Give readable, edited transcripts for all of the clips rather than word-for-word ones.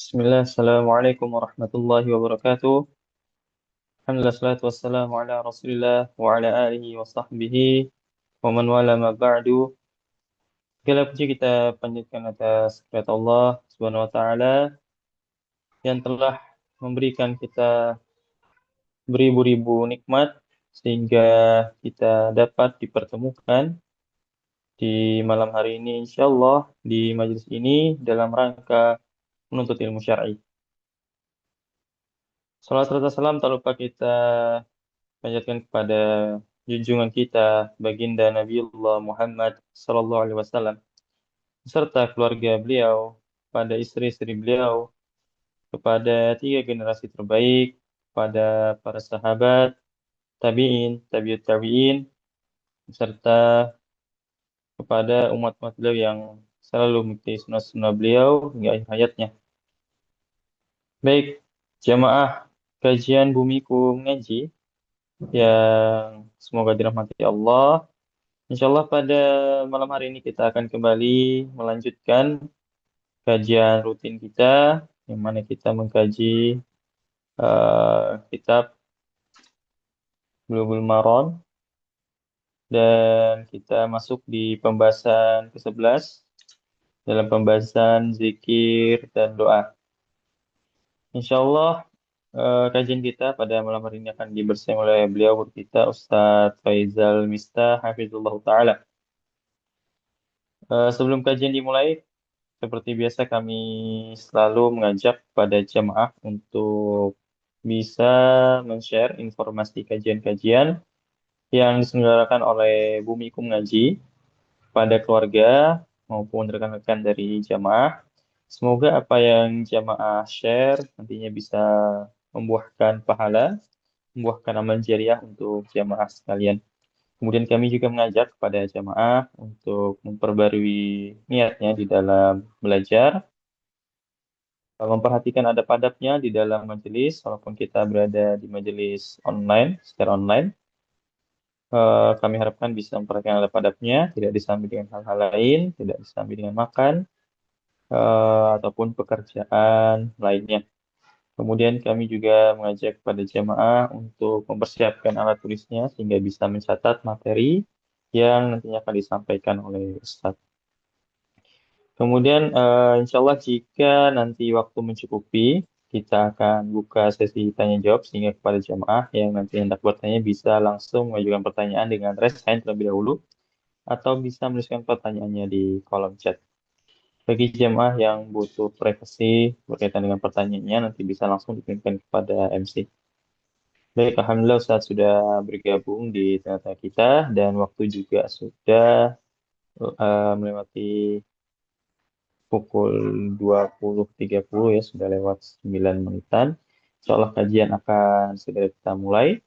Bismillah, Assalamualaikum warahmatullahi wabarakatuh. Alhamdulillah, salatu wassalamu ala rasulillah wa ala alihi wa sahbihi wa man wala ma ba'du. Segala puji kita panjatkan atas kehadirat Allah Subhanahu wa taala yang telah memberikan kita beribu-ribu nikmat sehingga kita dapat dipertemukan di malam hari ini insyaallah di majelis ini dalam rangka menuntut ilmu syar'i. Salam serta salam tak lupa kita panjatkan kepada junjungan kita baginda Nabiullah Muhammad Sallallahu Alaihi Wasallam beserta keluarga beliau, pada istri-istri beliau, kepada tiga generasi terbaik, pada para sahabat, tabi'in, tabi'ut tabi'in, serta kepada umat-umat beliau yang selalu mengikuti sunnah-sunnah beliau hingga akhir hayatnya. Baik, jamaah kajian Bumiku Mengaji yang semoga dirahmati Allah. Insya Allah pada malam hari ini kita akan kembali melanjutkan kajian rutin kita, yang mana kita mengkaji kitab Bulughul Maram, dan kita masuk di pembahasan ke-11 dalam pembahasan zikir dan doa. Insya Allah kajian kita pada malam hari ini akan dibersamai oleh beliau guru kita Ustadz Faizal Mistah Hafizullah Ta'ala. Sebelum kajian dimulai, seperti biasa kami selalu mengajak pada jamaah untuk bisa men-share informasi kajian-kajian yang diselenggarakan oleh Bumiku Mengaji pada keluarga maupun rekan-rekan dari jamaah. Semoga apa yang jamaah share nantinya bisa membuahkan pahala, membuahkan amal jariah untuk jamaah sekalian. Kemudian kami juga mengajak kepada jamaah untuk memperbarui niatnya di dalam belajar, memperhatikan adab-adabnya di dalam majelis, walaupun kita berada di majelis online, secara online. Kami harapkan bisa memperhatikan adab-adabnya, tidak disambi dengan hal-hal lain, tidak disambi dengan makan, ataupun pekerjaan lainnya. Kemudian kami juga mengajak kepada jamaah untuk mempersiapkan alat tulisnya sehingga bisa mencatat materi yang nantinya akan disampaikan oleh Ustadz. Kemudian insya Allah jika nanti waktu mencukupi, kita akan buka sesi tanya jawab sehingga kepada jamaah yang nanti hendak bertanya bisa langsung mengajukan pertanyaan dengan raise hand terlebih dahulu atau bisa menuliskan pertanyaannya di kolom chat. Bagi jamaah yang butuh privasi berkaitan dengan pertanyaannya nanti bisa langsung dikirimkan kepada MC. Baik, Alhamdulillah Ustaz sudah bergabung di tengah-tengah kita dan waktu juga sudah melewati pukul 20.30 ya, sudah lewat 9 menitan. Insyaallah kajian akan segera kita mulai.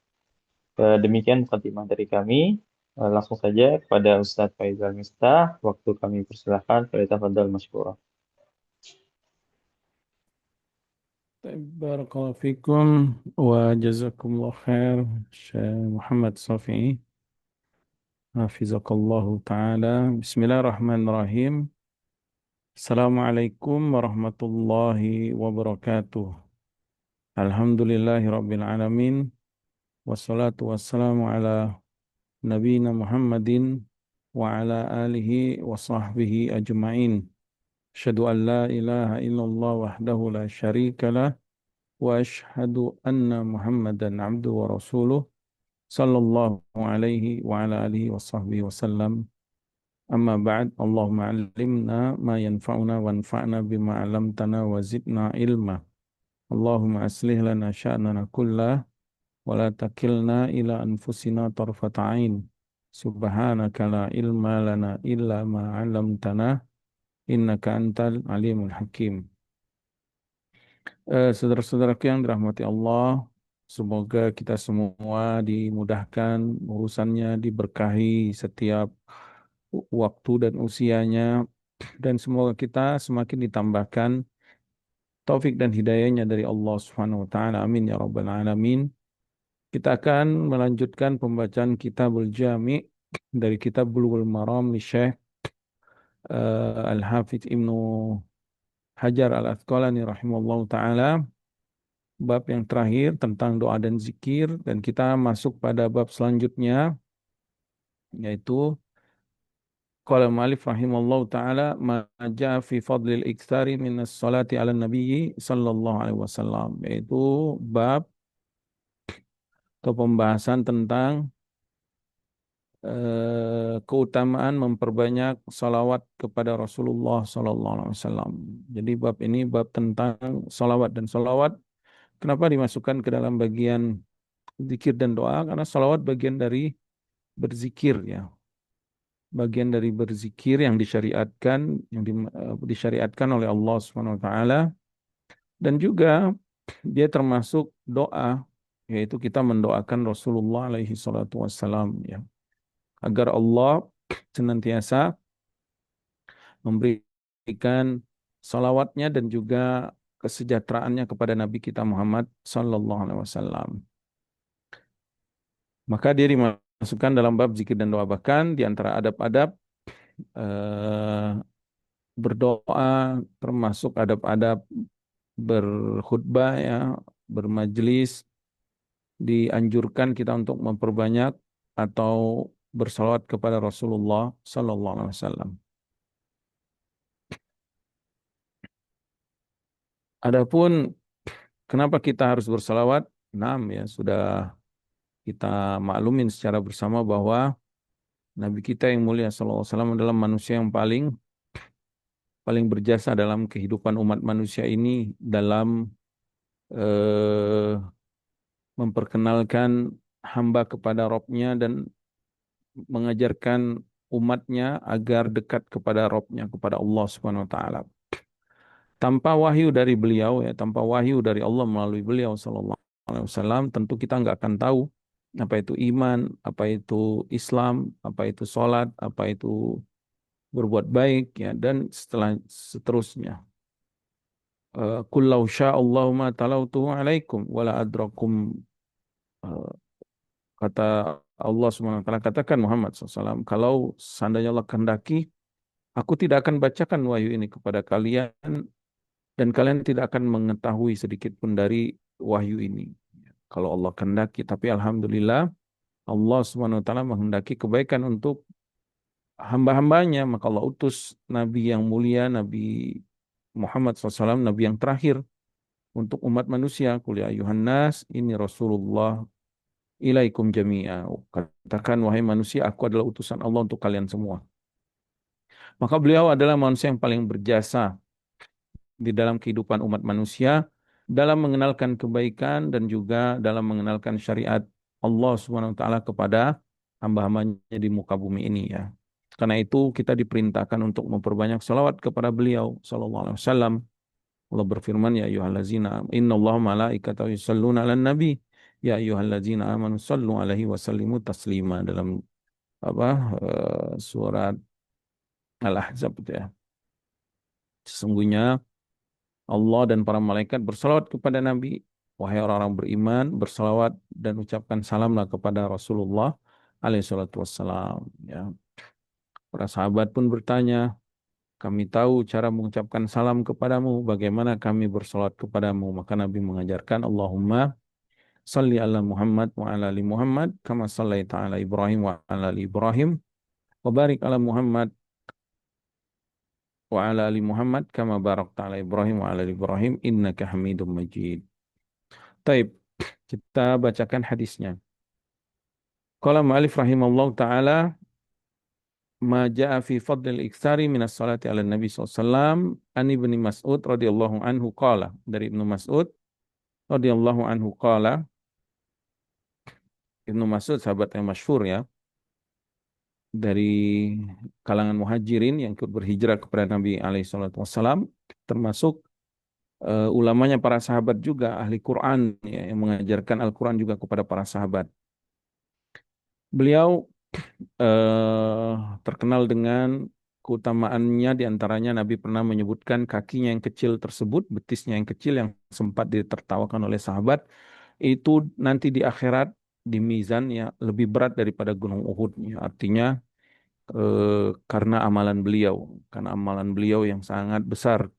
Demikian mukadimah dari kami. Langsung saja kepada Ustadz Faizal Mistah. Waktu kami persilahkan. Falyatafadhal masykurah. بارك الله فيكم وجزاكم الله خير شيخ محمد صفي حفظك الله تعالى. بسم الله الرحمن الرحيم. السلام عليكم ورحمة الله وبركاته. الحمد لله رب العالمين والصلاة والسلام على نبينا محمد وعلى آله وصحبه أجمعين. أشهد أن لا إله إلا الله وحده لا شريك له وأشهد أن محمدا عبده ورسوله صلى الله عليه وعلى آله وصحبه وسلم. أما بعد، اللهم علمنا ما ينفعنا وانفعنا بما علمتنا وزدنا علما. اللهم أصلح لنا شأننا كله ولا تكلنا إلى أنفسنا طرفة عين. سبحانك لا علم لنا إلا ما علمتنا إنك أنت العليم الحكيم. Saudara-saudaraku yang dirahmati Allah, semoga kita semua dimudahkan urusannya, diberkahi setiap waktu dan usianya, dan semoga kita semakin ditambahkan taufik dan hidayahnya dari Allah Subhanahu wa taala. Amin ya rabbal alamin. Kita akan melanjutkan pembacaan Kitabul Jami' dari kitab Bulughul Maram li Syekh Al-Hafidz Ibnu Hajar Al-Asqalani rahimahullah taala, bab yang terakhir tentang doa dan zikir, dan kita masuk pada bab selanjutnya, yaitu qala mu'allif rahimallahu taala ma jaa fi fadlil iktsari minas salati ala nabiyyi sallallahu alaihi wasallam, yaitu bab atau pembahasan tentang keutamaan memperbanyak salawat kepada Rasulullah sallallahu alaihi wasallam. Jadi bab ini bab tentang salawat, dan salawat kenapa dimasukkan ke dalam bagian zikir dan doa? Karena salawat bagian dari berzikir ya, bagian dari berzikir yang disyariatkan, disyariatkan oleh Allah Subhanahu wa taala, dan juga dia termasuk doa, yaitu kita mendoakan Rasulullah alaihi salatu wassalam ya, agar Allah senantiasa memberikan salawatnya dan juga kesejahteraannya kepada Nabi kita Muhammad sallallahu alaihi wasallam. Maka dia dimasukkan dalam bab zikir dan doa. Bahkan di antara adab-adab eh, berdoa, termasuk adab-adab berkhutbah ya, bermajlis, dianjurkan kita untuk memperbanyak atau bersalawat kepada Rasulullah sallallahu alaihi wasallam. Adapun kenapa kita harus bersalawat? Naam ya, sudah kita maklumin secara bersama bahwa Nabi kita yang mulia sallallahu alaihi wasallam adalah manusia yang paling paling berjasa dalam kehidupan umat manusia ini, dalam eh, memperkenalkan hamba kepada Robnya dan mengajarkan umatnya agar dekat kepada Robnya, kepada Allah Subhanahu Wa Taala. Tanpa wahyu dari beliau ya, tanpa wahyu dari Allah melalui beliau Sallallahu Alaihi Wasallam, tentu kita nggak akan tahu apa itu iman, apa itu Islam, apa itu sholat, apa itu berbuat baik ya, dan setelah seterusnya. Qul law sya'allahu ma talautuhu alaikum wala adrakum. Eh, Kata Allah Subhanahu wa taala, katakan Muhammad SAW, kalau seandainya Allah kehendaki, aku tidak akan bacakan wahyu ini kepada kalian, dan kalian tidak akan mengetahui sedikit pun dari wahyu ini. Kalau Allah kehendaki, tapi alhamdulillah Allah Subhanahu wa taala menghendaki kebaikan untuk hamba-hambanya, maka Allah utus Nabi yang mulia, Nabi Muhammad SAW, Nabi yang terakhir untuk umat manusia. Qul ya ayuhan nas, ini Rasulullah ilaikum jami'a. Katakan wahai manusia, aku adalah utusan Allah untuk kalian semua. Maka beliau adalah manusia yang paling berjasa di dalam kehidupan umat manusia, dalam mengenalkan kebaikan dan juga dalam mengenalkan syariat Allah Subhanahu wa taala kepada hamba-hambanya di muka bumi ini ya. Karena itu kita diperintahkan untuk memperbanyak salawat kepada beliau sallallahu alaihi wasallam. Allah berfirman, ya ayyuhallazina innallaha malaikatahu yusholluna 'alan nabi ya ayyuhallazina amanu shallu alaihi wa sallimu taslima, dalam apa surat Al-Ahzab itu ya. Sesungguhnya Allah dan para malaikat bersalawat kepada Nabi. Wahai orang-orang beriman, bersalawat dan ucapkan salamlah kepada Rasulullah alaihi salatu wassalam. Ya. Para sahabat pun bertanya, kami tahu cara mengucapkan salam kepadamu, bagaimana kami bersalawat kepadamu? Maka Nabi mengajarkan, Allahumma salli ala Muhammad wa ala ali Muhammad, kama sallaita ala Ibrahim wa ala ali Ibrahim, wa barik ala Muhammad wa ala ali Muhammad, kama barakta ala Ibrahim wa ala ali Ibrahim, innaka hamidum majid. Taib, kita bacakan hadisnya. Qala mu'alif rahimallahu ta'ala, ma ja'a fi fadlil iktsari minas salati ala nabi SAW, an ibni Mas'ud radhiyallahu anhu qala, dari Ibnu Mas'ud radhiyallahu anhu qala. Ibnu Mas'ud sahabat yang masyhur ya, dari kalangan muhajirin yang ikut berhijrah kepada Nabi alaihi salatu wassalam, termasuk ulamanya para sahabat juga, ahli Quran ya, yang mengajarkan Al-Quran juga kepada para sahabat. Beliau eh, terkenal dengan keutamaannya, diantaranya Nabi pernah menyebutkan kakinya yang kecil tersebut, betisnya yang kecil yang sempat ditertawakan oleh sahabat, itu nanti di akhirat di mizan ya lebih berat daripada gunung Uhud. Ya, artinya karena amalan beliau yang sangat besar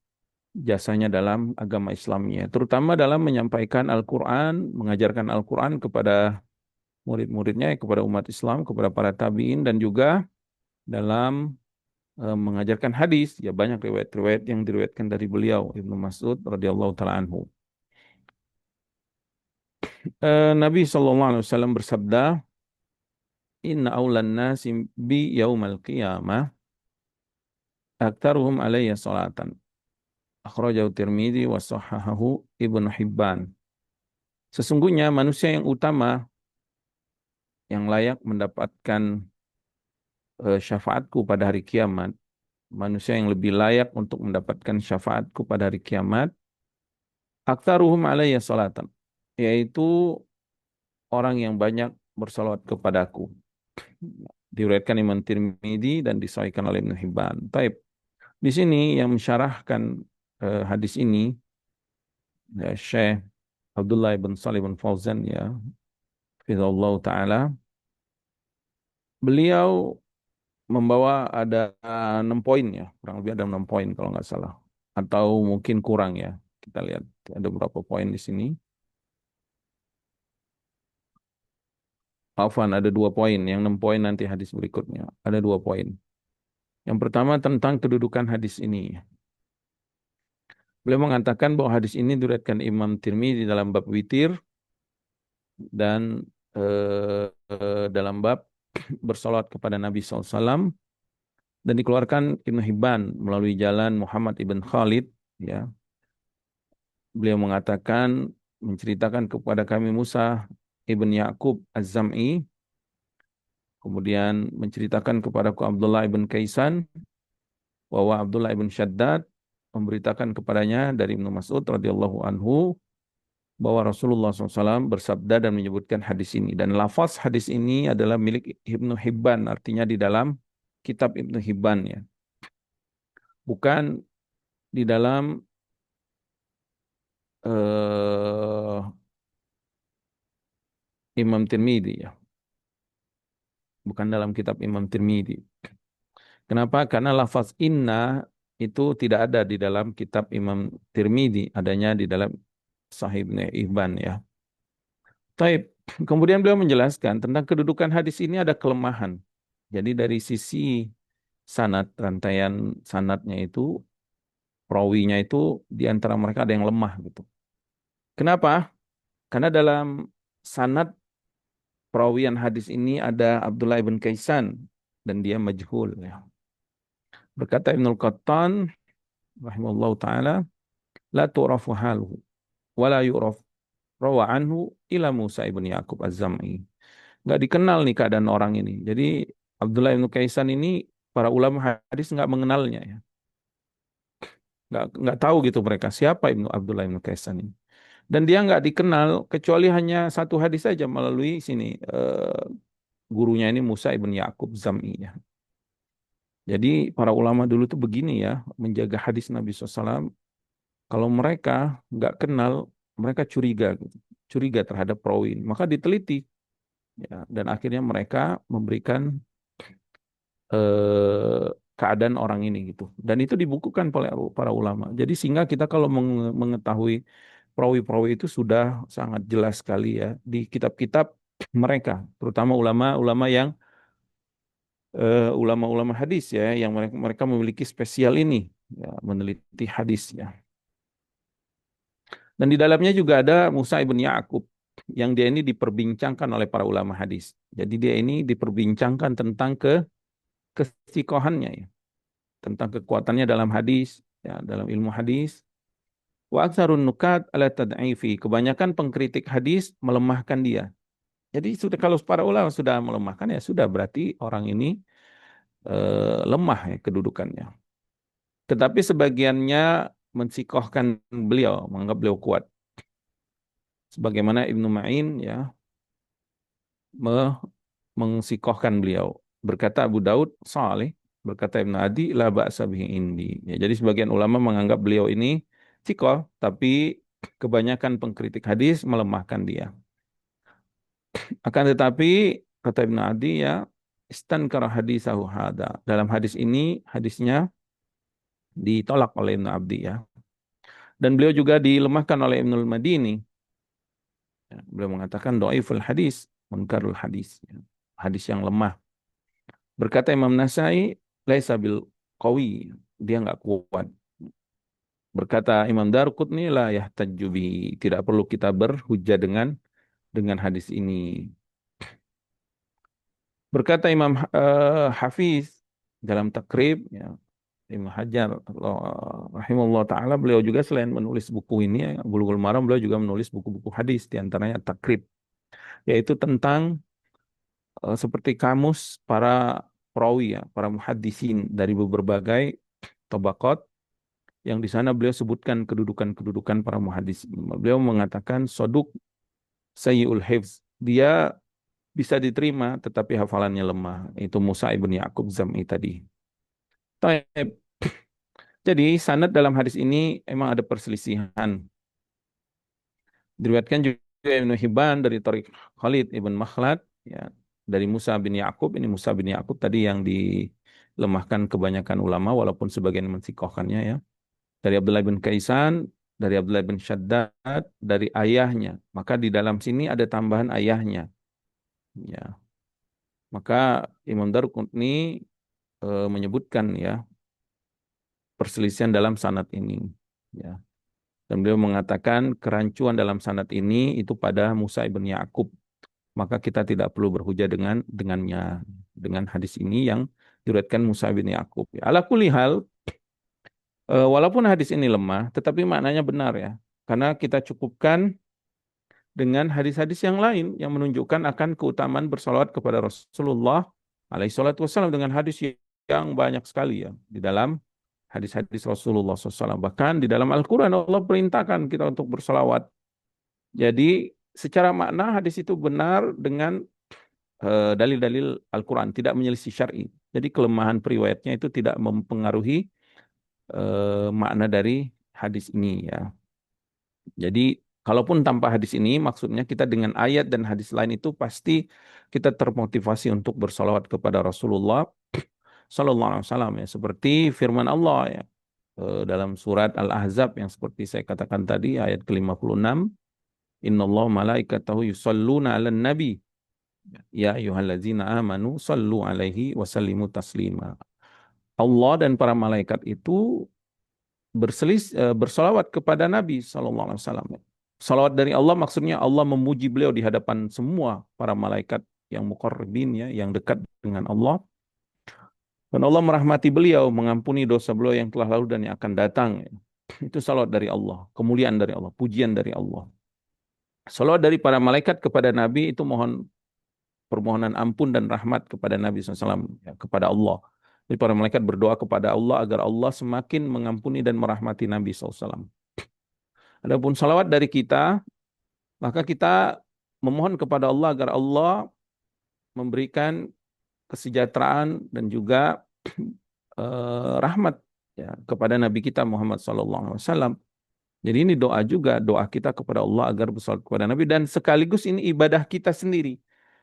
jasanya dalam agama Islamnya, terutama dalam menyampaikan Al-Quran, mengajarkan Al-Quran kepada murid-muridnya, kepada umat Islam, kepada para tabi'in, dan juga dalam mengajarkan hadis. Ya banyak riwayat-riwayat yang diriwayatkan dari beliau, Ibnu Mas'ud radhiyallahu taala anhu. Nabi SAW bersabda, Inna awlan nasi bi yaumal qiyamah aktaruhum alayya salatan. Akhrajahu Tirmidzi wa sahahahu Ibnu Hibban. Sesungguhnya manusia yang utama yang layak mendapatkan syafaatku pada hari kiamat, manusia yang lebih layak untuk mendapatkan syafaatku pada hari kiamat, aktaruhum alayya salatan, yaitu orang yang banyak bersalawat kepadaku. Diriwayatkan Imam Tirmidzi dan disahihkan oleh Ibnu Hibban. Taib. Di sini yang mensyarahkan hadis ini ya, Syekh Abdullah bin Shalih bin Fauzan ya, hafizahullah taala. Beliau membawa ada 6 poin ya, kurang lebih ada 6 poin kalau nggak salah. Atau mungkin kurang ya. Kita lihat ada beberapa poin di sini. Afwan, ada 2 poin. Yang 6 poin nanti hadis berikutnya. Ada 2 poin. Yang pertama tentang kedudukan hadis ini. Beliau mengatakan bahwa hadis ini diriwayatkan Imam Tirmidzi dalam bab witir dan dalam bab bersolawat kepada Nabi SAW, dan dikeluarkan Ibnu Hibban melalui jalan Muhammad ibn Khalid. Ya, beliau mengatakan menceritakan kepada kami Musa ibn Ya'qub Az-Zam'i, kemudian menceritakan kepadaku Abdullah ibn Kaisan bahwa Abdullah ibn Shaddad memberitakan kepadanya dari Ibnu Mas'ud radhiyallahu anhu bahwa Rasulullah SAW bersabda dan menyebutkan hadis ini. Dan lafaz hadis ini adalah milik Ibnu Hibban, artinya di dalam kitab Ibnu Hibban ya. Bukan di dalam Imam Tirmidzi ya. Bukan dalam kitab Imam Tirmidzi. Kenapa? Karena lafaz inna itu tidak ada di dalam kitab Imam Tirmidzi, adanya di dalam Sahih Ibnu Hibban ya. Taib. Kemudian beliau menjelaskan tentang kedudukan hadis ini ada kelemahan. Jadi dari sisi sanad, rantaian sanadnya itu, perawinya itu di antara mereka ada yang lemah gitu. Kenapa? Karena dalam sanad perawian hadis ini ada Abdullah ibn Kaisan dan dia majhul ya. Berkata Ibnul Qattan rahimahullah taala, la tu'rafu haluhu wa la yu'raf rawa anhu ila Musa ibn Yaqub Az-Zam'i. Nggak dikenal nih keadaan orang ini. Jadi Abdullah ibn Kaisan ini para ulama hadis nggak mengenalnya ya. Nggak tahu gitu mereka siapa Ibnu Abdullah ibn Kaisan ini. Dan dia nggak dikenal kecuali hanya satu hadis saja melalui sini gurunya ini Musa ibn Yaqub Zam'i ya. Jadi para ulama dulu tuh begini ya, menjaga hadis Nabi SAW. Kalau mereka nggak kenal, mereka curiga, gitu. Curiga terhadap perawi ini. Maka diteliti, ya, dan akhirnya mereka memberikan keadaan orang ini gitu. Dan itu dibukukan oleh para ulama. Jadi sehingga kita kalau mengetahui perawi-perawi itu sudah sangat jelas sekali ya di kitab-kitab mereka, terutama ulama-ulama yang ulama-ulama hadis ya, yang mereka memiliki spesial ini ya, meneliti hadis ya. Dan di dalamnya juga ada Musa ibn Ya'qub yang dia ini diperbincangkan oleh para ulama hadis. Jadi dia ini diperbincangkan tentang kesikohannya ya, tentang kekuatannya dalam hadis ya, dalam ilmu hadis. Wa aktsarun nukat ala tad'ifi, kebanyakan pengkritik hadis melemahkan dia. Jadi sudah kalau para ulama sudah melemahkan ya sudah berarti orang ini lemah ya kedudukannya. Tetapi sebagiannya mensikohkan beliau, menganggap beliau kuat. Sebagaimana Ibnu Ma'in ya mengsikohkan beliau. Berkata Abu Daud, Salih, berkata Ibnu Adi, la ba'sa bihi indi. Ya, jadi sebagian ulama menganggap beliau ini sikoh, tapi kebanyakan pengkritik hadis melemahkan dia. Akan tetapi, kata Ibnu Adi ya, istankara hadisahu hada. Dalam hadis ini, hadisnya ditolak oleh Ibnu Abdi ya. Dan beliau juga dilemahkan oleh Ibnul Madini. Ya, beliau mengatakan dhaiful hadis, munkarul hadis. Ya, hadis yang lemah. Berkata Imam Nasai, laisa bil qawi, dia nggak kuat. Berkata Imam Darqutni, la yahtajju bihi, tidak perlu kita berhujjah dengan hadis ini. Berkata Imam Hafiz dalam Takrib, ya, Ibnu Hajar rahimahullah taala, beliau juga selain menulis buku ini ya, Bulughul Maram, beliau juga menulis buku-buku hadis, di antaranya Takrib, yaitu tentang seperti kamus para perawi ya, para muhaddisin dari berbagai tabaqat, yang di sana beliau sebutkan kedudukan-kedudukan para muhaddis. Beliau mengatakan soduk sayyi'ul hifz, dia bisa diterima tetapi hafalannya lemah. Itu Musa ibn Ya'qub Zam'i tadi. Taib. Jadi sanad dalam hadis ini emang ada perselisihan. Diriwayatkan juga Ibnu Hibban dari Tariq Khalid ibn Makhlad, ya, dari Musa bin Ya'qub. Ini Musa bin Ya'qub tadi yang dilemahkan kebanyakan ulama walaupun sebagian mensikohkannya, ya. Dari Abdullah bin Kaisan, dari Abdullah bin Shaddad, dari ayahnya. Maka di dalam sini ada tambahan ayahnya. Ya, maka Imam Darqutni menyebutkan ya perselisihan dalam sanad ini. Ya. Dan beliau mengatakan kerancuan dalam sanad ini itu pada Musa ibn Ya'qub. Maka kita tidak perlu berhujah dengan hadis ini yang diriwayatkan Musa bin Ya'qub. Ala kulli hal, walaupun hadis ini lemah, tetapi maknanya benar ya. Karena kita cukupkan dengan hadis-hadis yang lain yang menunjukkan akan keutamaan bersolawat kepada Rasulullah alaihi salatu wassalam, dengan hadis yang banyak sekali ya di dalam hadis-hadis Rasulullah SAW. Bahkan di dalam Al-Quran Allah perintahkan kita untuk bersolawat. Jadi secara makna hadis itu benar dengan dalil-dalil Al-Quran, tidak menyelisih syar'i. Jadi kelemahan periwayatnya itu tidak mempengaruhi makna dari hadis ini ya. Jadi kalaupun tanpa hadis ini, maksudnya kita dengan ayat dan hadis lain itu pasti kita termotivasi untuk bersolawat kepada Rasulullah Sallallahu Alaihi Wasallam ya. Seperti firman Allah ya dalam surat Al-Ahzab yang seperti saya katakan tadi ayat ke-56, Innallaha malaikatahu yusalluna 'alan nabi ya ayyuhallazina amanu sallu alaihi wasallimu taslima. Allah dan para malaikat itu bersolawat kepada Nabi Sallallahu Alaihi Wasallam. Salawat dari Allah maksudnya Allah memuji beliau di hadapan semua para malaikat yang muqarrabin ya, yang dekat dengan Allah. Dan Allah merahmati beliau, mengampuni dosa beliau yang telah lalu dan yang akan datang. Itu salawat dari Allah, kemuliaan dari Allah, pujian dari Allah. Salawat dari para malaikat kepada Nabi itu mohon permohonan ampun dan rahmat kepada Nabi SAW, ya, kepada Allah. Jadi para malaikat berdoa kepada Allah agar Allah semakin mengampuni dan merahmati Nabi SAW. Adapun salawat dari kita, maka kita memohon kepada Allah agar Allah memberikan kesejahteraan dan juga rahmat ya, kepada Nabi kita Muhammad SAW. Jadi ini doa juga, doa kita kepada Allah agar bersolawat kepada Nabi, dan sekaligus ini ibadah kita sendiri.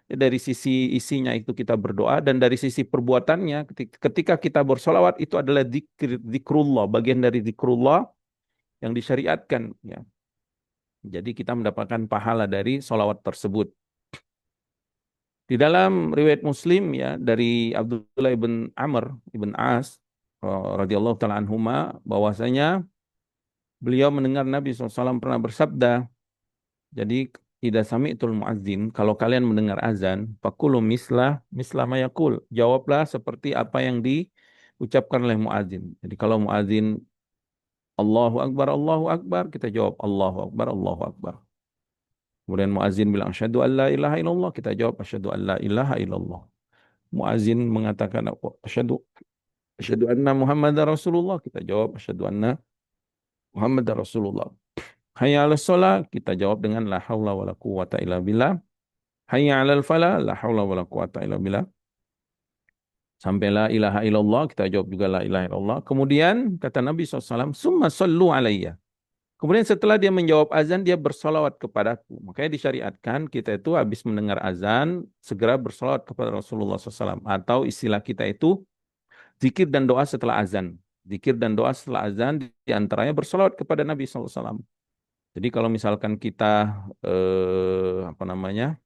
Ya, dari sisi isinya itu kita berdoa, dan dari sisi perbuatannya ketika kita bersolawat itu adalah zikrullah, bagian dari zikrullah yang disyariatkan. Ya. Jadi kita mendapatkan pahala dari solawat tersebut. Di dalam riwayat Muslim ya dari Abdullah ibn Amr ibn As radhiyallahu taala anhuma, bahwasanya beliau mendengar Nabi SAW pernah bersabda, jadi tidak sami'tul muazzin, kalau kalian mendengar azan, faqulu misla ma yaqul, jawablah seperti apa yang diucapkan oleh muazzin. Jadi kalau muazzin Allahu Akbar, kita jawab Allahu Akbar, Allahu Akbar. Kemudian muazzin bilang asyhadu an la ilaha illallah, kita jawab asyhadu an la ilaha illallah. Muazzin mengatakan asyhadu asyhadu anna Muhammadar Rasulullah, kita jawab asyhadu anna Muhammadar Rasulullah. Hayya 'alas shalah, kita jawab dengan la haula wala quwata illa billah. Hayya 'alal falah, la haula wala quwata illa billah. Sampai la ilaha illallah, kita jawab juga la ilaha illallah. Kemudian kata Nabi SAW, summa sallu alayya. Kemudian setelah dia menjawab azan, dia bersolawat kepadaku. Makanya disyariatkan kita itu habis mendengar azan, segera bersolawat kepada Rasulullah SAW. Atau istilah kita itu, zikir dan doa setelah azan. Zikir dan doa setelah azan di antaranya bersolawat kepada Nabi SAW. Jadi kalau misalkan kita apa namanya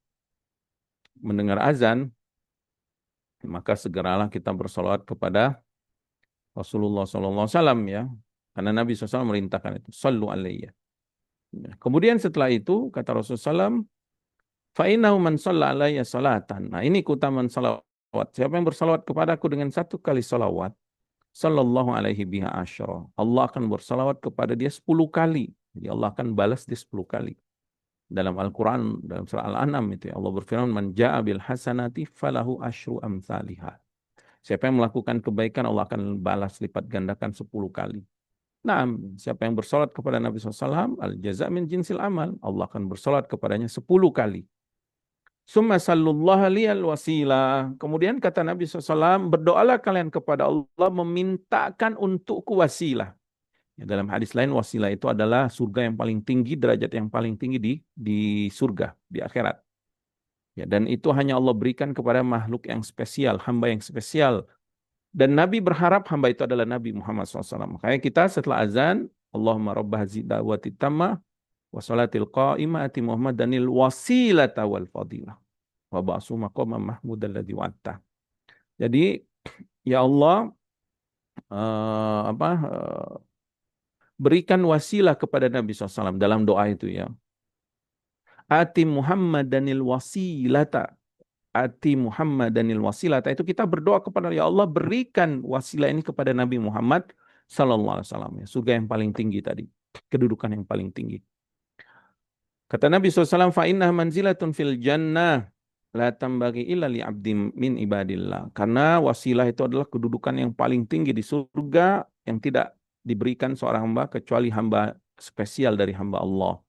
mendengar azan, maka segeralah kita bersolawat kepada Rasulullah SAW ya. Karena Nabi SAW merintahkan itu. Sallu alaihi. Ya. Kemudian setelah itu kata Rasulullah SAW, fa'innahu man shalla alayya salatan. Nah ini keutamaan salawat. Siapa yang bersalawat kepadaku dengan satu kali salawat, sallallahu alaihi biha asyara. Allah akan bersalawat kepada dia 10 kali. Jadi Allah akan balas dia 10 kali. Dalam Al-Quran, dalam surah Al-An'am itu ya, Allah berfirman, man ja'a bil hasanati falahu asyru amsalihah. Siapa yang melakukan kebaikan, Allah akan balas lipat gandakan 10 kali. Nah, siapa yang bersolat kepada Nabi SAW, al-jaza' min jinsil amal. Allah akan bersolat kepadanya 10 kali. Summa sallallahu liyal wasilah. Kemudian kata Nabi SAW, berdoalah kalian kepada Allah memintakan untukku wasilah. Ya, dalam hadis lain wasilah itu adalah surga yang paling tinggi, derajat yang paling tinggi di surga, di akhirat. Ya, dan itu hanya Allah berikan kepada makhluk yang spesial, hamba yang spesial. Dan Nabi berharap hamba itu adalah Nabi Muhammad SAW. Makanya kita setelah azan, Allahumma rabbah zidawati tamma wa salatil qa'imah ati Muhammadanil wasilata wal fadilah wa ba'su maqama mahmud alladhi wa'atta. Jadi ya Allah berikan wasilah kepada Nabi SAW dalam doa itu ya. Ati Muhammadanil wasilata. Ati Muhammadanil wasilata. Itu kita berdoa kepada ya Allah berikan wasilah ini kepada Nabi Muhammad sallallahu alaihi wasallam ya. Surga yang paling tinggi tadi. Kedudukan yang paling tinggi. Kata Nabi SAW, fa inna manzilatun fil jannah la tambagi illa li abdim min ibadillah. Karena wasilah itu adalah kedudukan yang paling tinggi di surga yang tidak diberikan seorang hamba kecuali hamba spesial dari hamba Allah.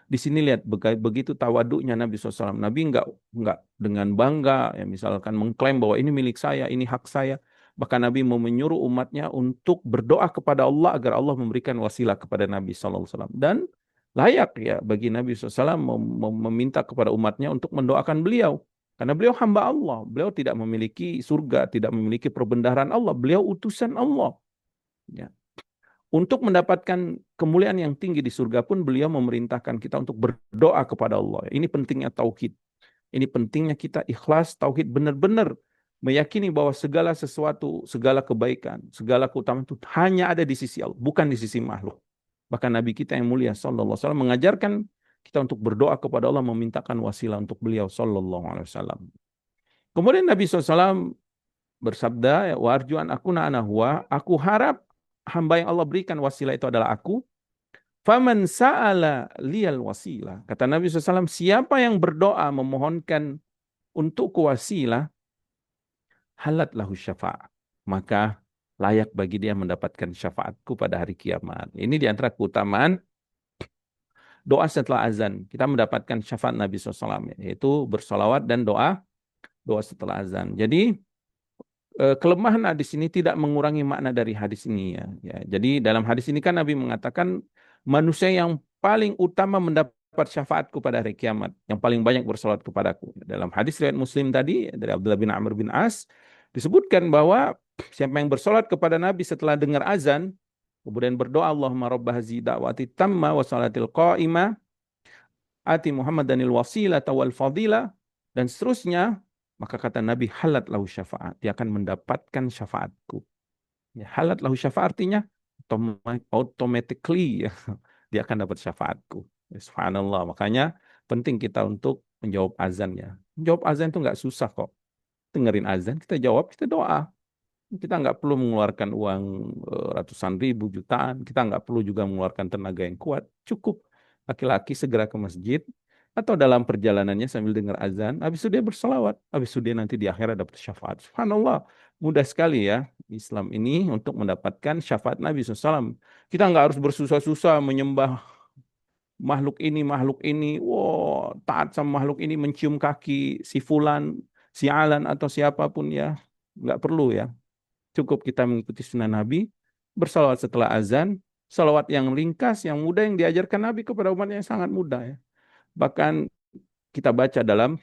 Di sini lihat begitu tawaduknya Nabi SAW. Nabi enggak dengan bangga, ya misalkan mengklaim bahwa ini milik saya, ini hak saya. Bahkan Nabi mau menyuruh umatnya untuk berdoa kepada Allah agar Allah memberikan wasilah kepada Nabi SAW. Dan layak ya bagi Nabi SAW meminta kepada umatnya untuk mendoakan beliau. Karena beliau hamba Allah. Beliau tidak memiliki surga, tidak memiliki perbendaharaan Allah. Beliau utusan Allah. Ya. Untuk mendapatkan kemuliaan yang tinggi di surga pun beliau memerintahkan kita untuk berdoa kepada Allah. Ini pentingnya tauhid. Ini pentingnya kita ikhlas tauhid benar-benar meyakini bahwa segala sesuatu, segala kebaikan, segala keutamaan itu hanya ada di sisi Allah, bukan di sisi makhluk. Bahkan Nabi kita yang mulia sallallahu alaihi wasallam mengajarkan kita untuk berdoa kepada Allah memintakan wasilah untuk beliau sallallahu alaihi wasallam. Kemudian Nabi SAW bersabda, warjuan aku ana huwa, aku harap hamba yang Allah berikan wasilah itu adalah aku. Faman sa'ala liyal wasilah. Kata Nabi SAW, siapa yang berdoa memohonkan untukku wasilah, halat lahu syafa'ah. Maka layak bagi dia mendapatkan syafaatku pada hari kiamat. Ini di antara keutamaan doa setelah azan. Kita mendapatkan syafaat Nabi SAW, yaitu bersolawat dan doa setelah azan. Jadi kelemahan hadis ini tidak mengurangi makna dari hadis ini ya. Ya, jadi dalam hadis ini kan Nabi mengatakan manusia yang paling utama mendapat syafaatku pada hari kiamat, yang paling banyak bersolat kepadaku. Dalam hadis riwayat Muslim tadi dari Abdullah bin Amr bin As disebutkan bahwa siapa yang bersolat kepada Nabi setelah dengar azan, kemudian berdoa Allahumma rabb hazihi da'wati tamma wa salatil qa'imah ati Muhammadanil wasilata wal fadilah dan seterusnya, maka kata Nabi halat lahu syafaat, dia akan mendapatkan syafaatku. Ya, halat lahu syafaat artinya automatically ya, dia akan dapat syafaatku. Ya, subhanallah, makanya penting kita untuk menjawab azan ya. Menjawab azan itu nggak susah kok. Dengerin azan, kita jawab, kita doa. Kita nggak perlu mengeluarkan uang ratusan ribu, jutaan. Kita nggak perlu juga mengeluarkan tenaga yang kuat. Cukup laki-laki segera ke masjid, atau dalam perjalanannya sambil dengar azan, habis itu dia berselawat, habis itu dia nanti di akhirat dapat syafaat. Subhanallah, mudah sekali ya Islam ini untuk mendapatkan syafaat Nabi SAW. Kita nggak harus bersusah-susah menyembah makhluk ini, wow, taat sama makhluk ini, mencium kaki si fulan, si alan atau siapapun ya, nggak perlu ya. Cukup kita mengikuti sunnah Nabi, bersalawat setelah azan, salawat yang ringkas, yang mudah yang diajarkan Nabi kepada umat yang sangat mudah ya. Bahkan kita baca dalam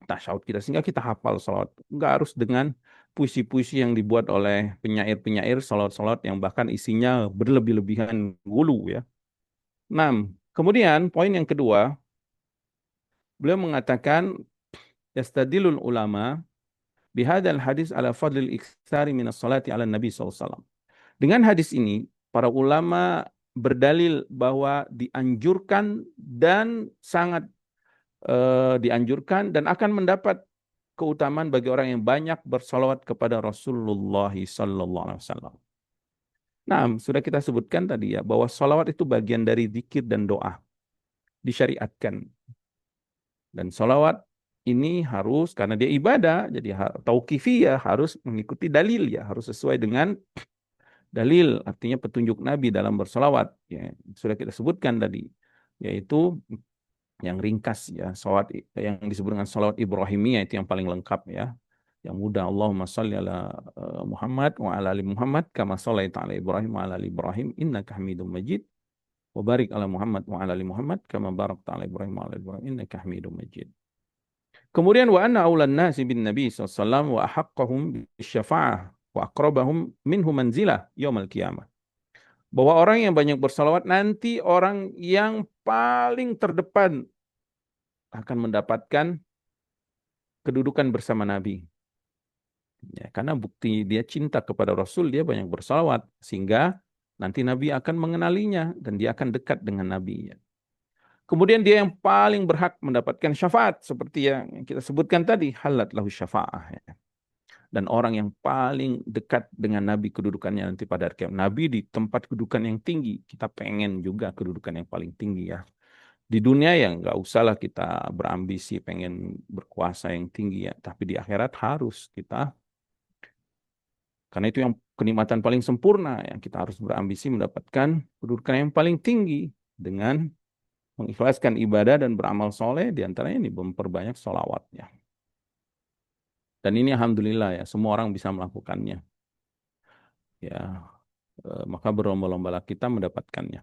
tasyahud kita sehingga kita hafal salawat. Nggak harus dengan puisi-puisi yang dibuat oleh penyair-penyair salawat-salawat yang bahkan isinya berlebih-lebihan gulu ya. Nah, kemudian poin yang kedua, beliau mengatakan yastadilul ulama bihadzal hadis ala fadlil iktsari minas salati ala nabi SAW. Dengan hadis ini, para ulama berdalil bahwa dianjurkan dan sangat dianjurkan dan akan mendapat keutamaan bagi orang yang banyak bersolawat kepada Rasulullah sallallahu alaihi wasallam. Nah, sudah kita sebutkan tadi ya bahwa solawat itu bagian dari zikir dan doa disyariatkan. Dan solawat ini harus karena dia ibadah, jadi tauqifiyah harus mengikuti dalil ya, harus sesuai dengan dalil, artinya petunjuk Nabi dalam bersolawat. Ya, sudah kita sebutkan tadi, yaitu yang ringkas ya, salawat yang disebut dengan salawat Ibrahimiyah itu yang paling lengkap ya. Yang mudah Allahumma shalli ala Muhammad wa ala ali Muhammad kama shallaita ala Ibrahim wa ala ali Ibrahim innaka Hamidum Majid wa barik ala Muhammad wa ala ali Muhammad kama barakta ala Ibrahim wa ala ali Ibrahim innaka Hamidum Majid. Kemudian wa anna aulan nasi bin Nabi sallallahu alaihi wasallam wa ahaqqahum bisyafa'ah wa aqrabahum minhu manzilah yaumil qiyamah. Bahwa orang yang banyak bersalawat nanti orang yang paling terdepan akan mendapatkan kedudukan bersama Nabi. Ya, karena bukti dia cinta kepada Rasul, dia banyak bersalawat. Sehingga nanti Nabi akan mengenalinya dan dia akan dekat dengan Nabi. Kemudian dia yang paling berhak mendapatkan syafaat. Seperti yang kita sebutkan tadi, halat lahu syafa'ah. Ya. Dan orang yang paling dekat dengan Nabi kedudukannya nanti pada hari kiamat. Nabi di tempat kedudukan yang tinggi. Kita pengen juga kedudukan yang paling tinggi ya. Di dunia ya nggak usahlah kita berambisi pengen berkuasa yang tinggi ya. Tapi di akhirat harus kita. Karena itu yang kenikmatan paling sempurna. Yang kita harus berambisi mendapatkan kedudukan yang paling tinggi. Dengan mengikhlaskan ibadah dan beramal soleh. Diantaranya ini memperbanyak sholawatnya. Dan ini alhamdulillah ya. Semua orang bisa melakukannya. Ya, maka berlomba-lombalah kita mendapatkannya.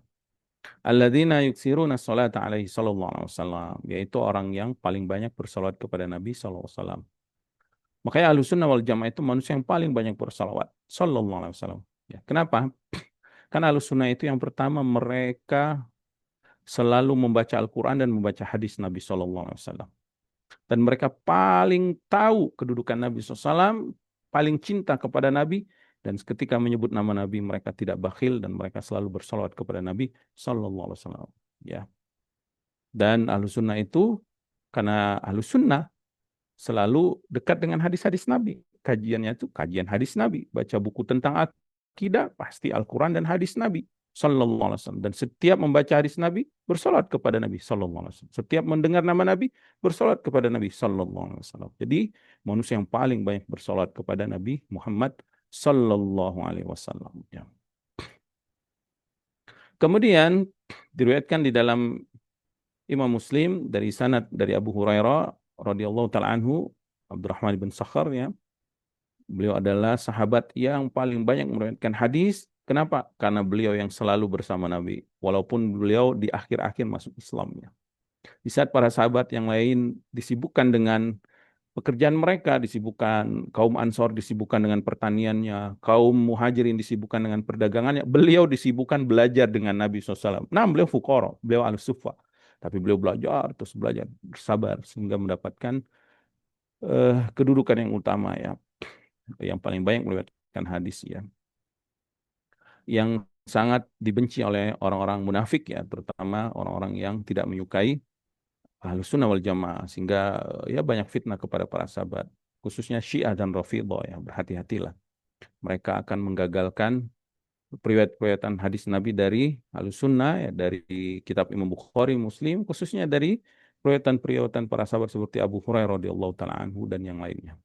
Alladzina yuksiruna sholata alaihi sallallahu alaihi wasallam, yaitu orang yang paling banyak bersalawat kepada Nabi sallallahu alaihi wasallam. Makanya Ahlussunnah wal Jamaah itu manusia yang paling banyak bersalawat sallallahu alaihi wasallam. Ya, kenapa? Karena Ahlussunnah itu yang pertama mereka selalu membaca Al-Qur'an dan membaca hadis Nabi sallallahu alaihi wasallam. Dan mereka paling tahu kedudukan Nabi SAW, paling cinta kepada Nabi, dan ketika menyebut nama Nabi mereka tidak bakhil dan mereka selalu bersalawat kepada Nabi Sallallahu Alaihi Wasallam. Ya. Dan Ahlussunnah itu karena Ahlussunnah selalu dekat dengan hadis-hadis Nabi. Kajiannya itu kajian hadis Nabi, baca buku tentang akidah pasti Al-Quran dan hadis Nabi Sallallahu Alaihi Wasallam. Dan setiap membaca hadis Nabi bersolat kepada Nabi Sallallahu Alaihi Wasallam. Setiap mendengar nama Nabi bersolat kepada Nabi Sallallahu Alaihi Wasallam. Jadi manusia yang paling banyak bersolat kepada Nabi Muhammad Sallallahu Alaihi Wasallam. Ya. Kemudian diriwayatkan di dalam Imam Muslim dari sanad dari Abu Hurairah radhiyallahu taala anhu, Abdurrahman bin Sakhar ya. Beliau adalah sahabat yang paling banyak meriwayatkan hadis. Kenapa? Karena beliau yang selalu bersama Nabi. Walaupun beliau di akhir-akhir masuk Islamnya. Di saat para sahabat yang lain disibukkan dengan pekerjaan mereka, disibukkan kaum Ansor disibukkan dengan pertaniannya, kaum Muhajirin disibukkan dengan perdagangannya, beliau disibukkan belajar dengan Nabi SAW. Nah, beliau fuqara, beliau al-suffa. Tapi beliau belajar, terus belajar, bersabar, sehingga mendapatkan kedudukan yang utama ya. Yang paling banyak meriwayatkan hadis ya. Yang sangat dibenci oleh orang-orang munafik ya, terutama orang-orang yang tidak menyukai Ahlussunnah wal Jamaah, sehingga ya banyak fitnah kepada para sahabat, khususnya Syiah dan Rafidhah ya, berhati-hatilah. Mereka akan menggagalkan periwayat-periwayatan hadis Nabi dari Ahlussunnah ya, dari kitab Imam Bukhari, Muslim, khususnya dari periwayatan-periwayatan para sahabat seperti Abu Hurairah radhiyallahu taala anhu dan yang lainnya.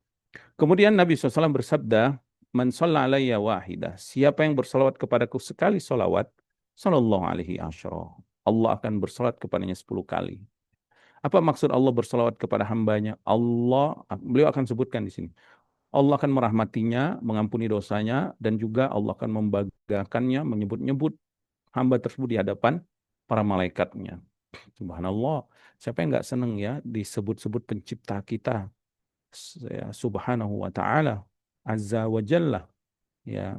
Kemudian Nabi SAW bersabda, "Man shalla alayya wahidah." Siapa yang bersalawat kepadaku sekali salawat, sallallahu alaihi asyara. Allah akan bersalawat kepadanya 10 kali. Apa maksud Allah bersalawat kepada hambanya? Allah, beliau akan sebutkan di sini. Allah akan merahmatinya, mengampuni dosanya, dan juga Allah akan membanggakannya, menyebut-nyebut hamba tersebut di hadapan para malaikatnya. Subhanallah. Siapa yang nggak senang ya disebut-sebut pencipta kita, ya, Subhanahu wa Ta'ala, Azza wa Jalla. Ya,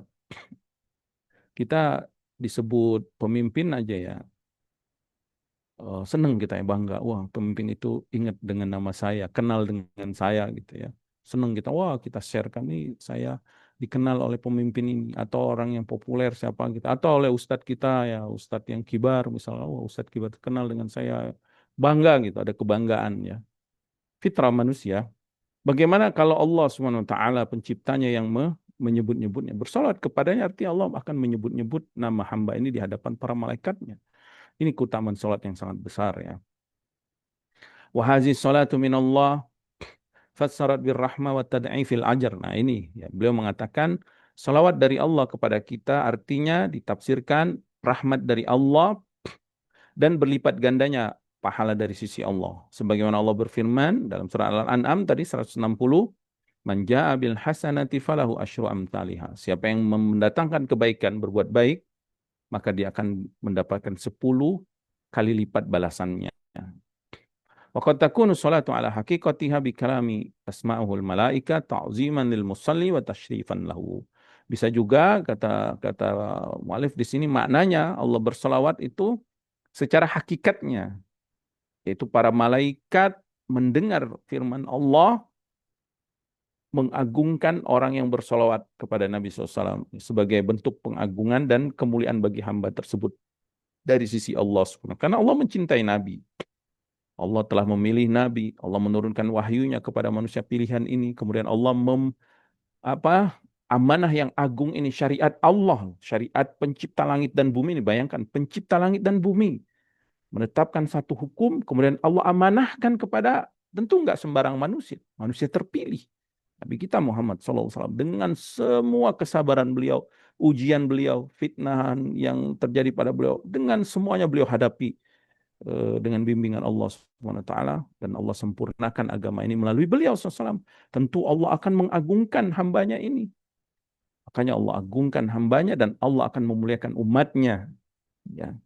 kita disebut pemimpin aja ya, seneng kita ya, bangga. Wah, pemimpin itu ingat dengan nama saya, kenal dengan saya gitu ya. Seneng kita, wah kita sharekan nih saya dikenal oleh pemimpin ini atau orang yang populer siapa kita atau oleh ustadz kita ya, ustadz yang kibar misalnya, wah ustadz kibar kenal dengan saya, bangga gitu, ada kebanggaan ya. Fitrah manusia. Bagaimana kalau Allah Subhanahu wa taala penciptanya yang menyebut-nyebutnya, bersolat kepadanya artinya Allah akan menyebut-nyebut nama hamba ini di hadapan para malaikatnya. Ini keutamaan salat yang sangat besar ya. Wa hazihi salatu minallah fassarat birrahma wa tad'ifil ajr. Nah, ini ya, beliau mengatakan salawat dari Allah kepada kita artinya ditafsirkan rahmat dari Allah dan berlipat gandanya pahala dari sisi Allah. Sebagaimana Allah berfirman dalam surah Al-An'am tadi 160, "Man jaa'a bil hasanati falahu asyru amsalihha." Siapa yang mendatangkan kebaikan, berbuat baik, maka dia akan mendapatkan 10 kali lipat balasannya. Wa qad takunu salatu ala haqiqatiha bi kalami asma'uhul malaika ta'ziman lil musalli wa tasyrifan lahu. Bisa juga kata kata mualif di sini maknanya Allah berselawat itu secara hakikatnya, yaitu para malaikat mendengar firman Allah mengagungkan orang yang bersolawat kepada Nabi SAW sebagai bentuk pengagungan dan kemuliaan bagi hamba tersebut dari sisi Allah SWT. Karena Allah mencintai Nabi. Allah telah memilih Nabi. Allah menurunkan wahyunya kepada manusia pilihan ini. Kemudian Allah amanah yang agung ini, syariat Allah, syariat pencipta langit dan bumi ini. Bayangkan, pencipta langit dan bumi menetapkan satu hukum, kemudian Allah amanahkan kepada, tentu nggak sembarang manusia, manusia terpilih. Nabi kita Muhammad SAW dengan semua kesabaran beliau, ujian beliau, fitnahan yang terjadi pada beliau, dengan semuanya beliau hadapi dengan bimbingan Allah SWT, dan Allah sempurnakan agama ini melalui beliau SAW. Tentu Allah akan mengagungkan hambanya ini. Makanya Allah agungkan hambanya dan Allah akan memuliakan umatnya. Ya.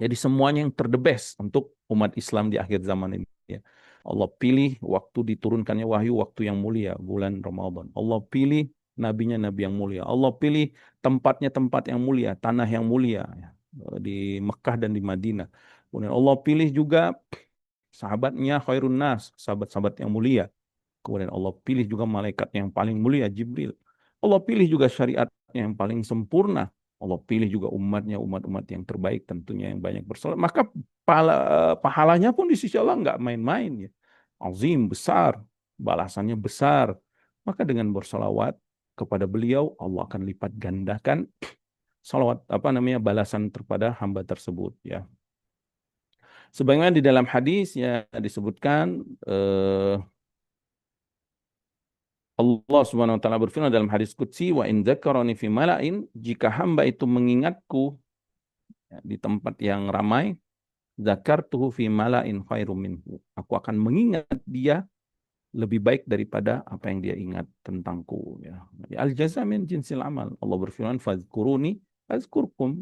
Jadi semuanya yang terdebes untuk umat Islam di akhir zaman ini. Ya. Allah pilih waktu diturunkannya wahyu, waktu yang mulia, bulan Ramadan. Allah pilih nabinya nabi yang mulia. Allah pilih tempatnya tempat yang mulia, tanah yang mulia ya, di Mekah dan di Madinah. Kemudian Allah pilih juga sahabatnya khairun nas, sahabat-sahabat yang mulia. Kemudian Allah pilih juga malaikat yang paling mulia, Jibril. Allah pilih juga syariat yang paling sempurna. Allah pilih juga umatnya, umat-umat yang terbaik tentunya yang banyak bersolat. Maka pahalanya pun di sisi Allah nggak main-main ya. Azim, besar. Balasannya besar. Maka dengan bersolawat kepada beliau, Allah akan lipat gandakan salawat balasan kepada hamba tersebut ya. Sebagaimana di dalam hadis ya disebutkan Allah Subhanahu wa taala berfirman dalam hadis qudsi, wa in dzakarani fi mala'in, jika hamba itu mengingatku ya, di tempat yang ramai, dzakartuhu fi mala'in khairum minhu. Aku akan mengingat dia lebih baik daripada apa yang dia ingat tentangku ya. Al jaza min jinsil amal. Allah berfirman fadzkuruni azkurkum.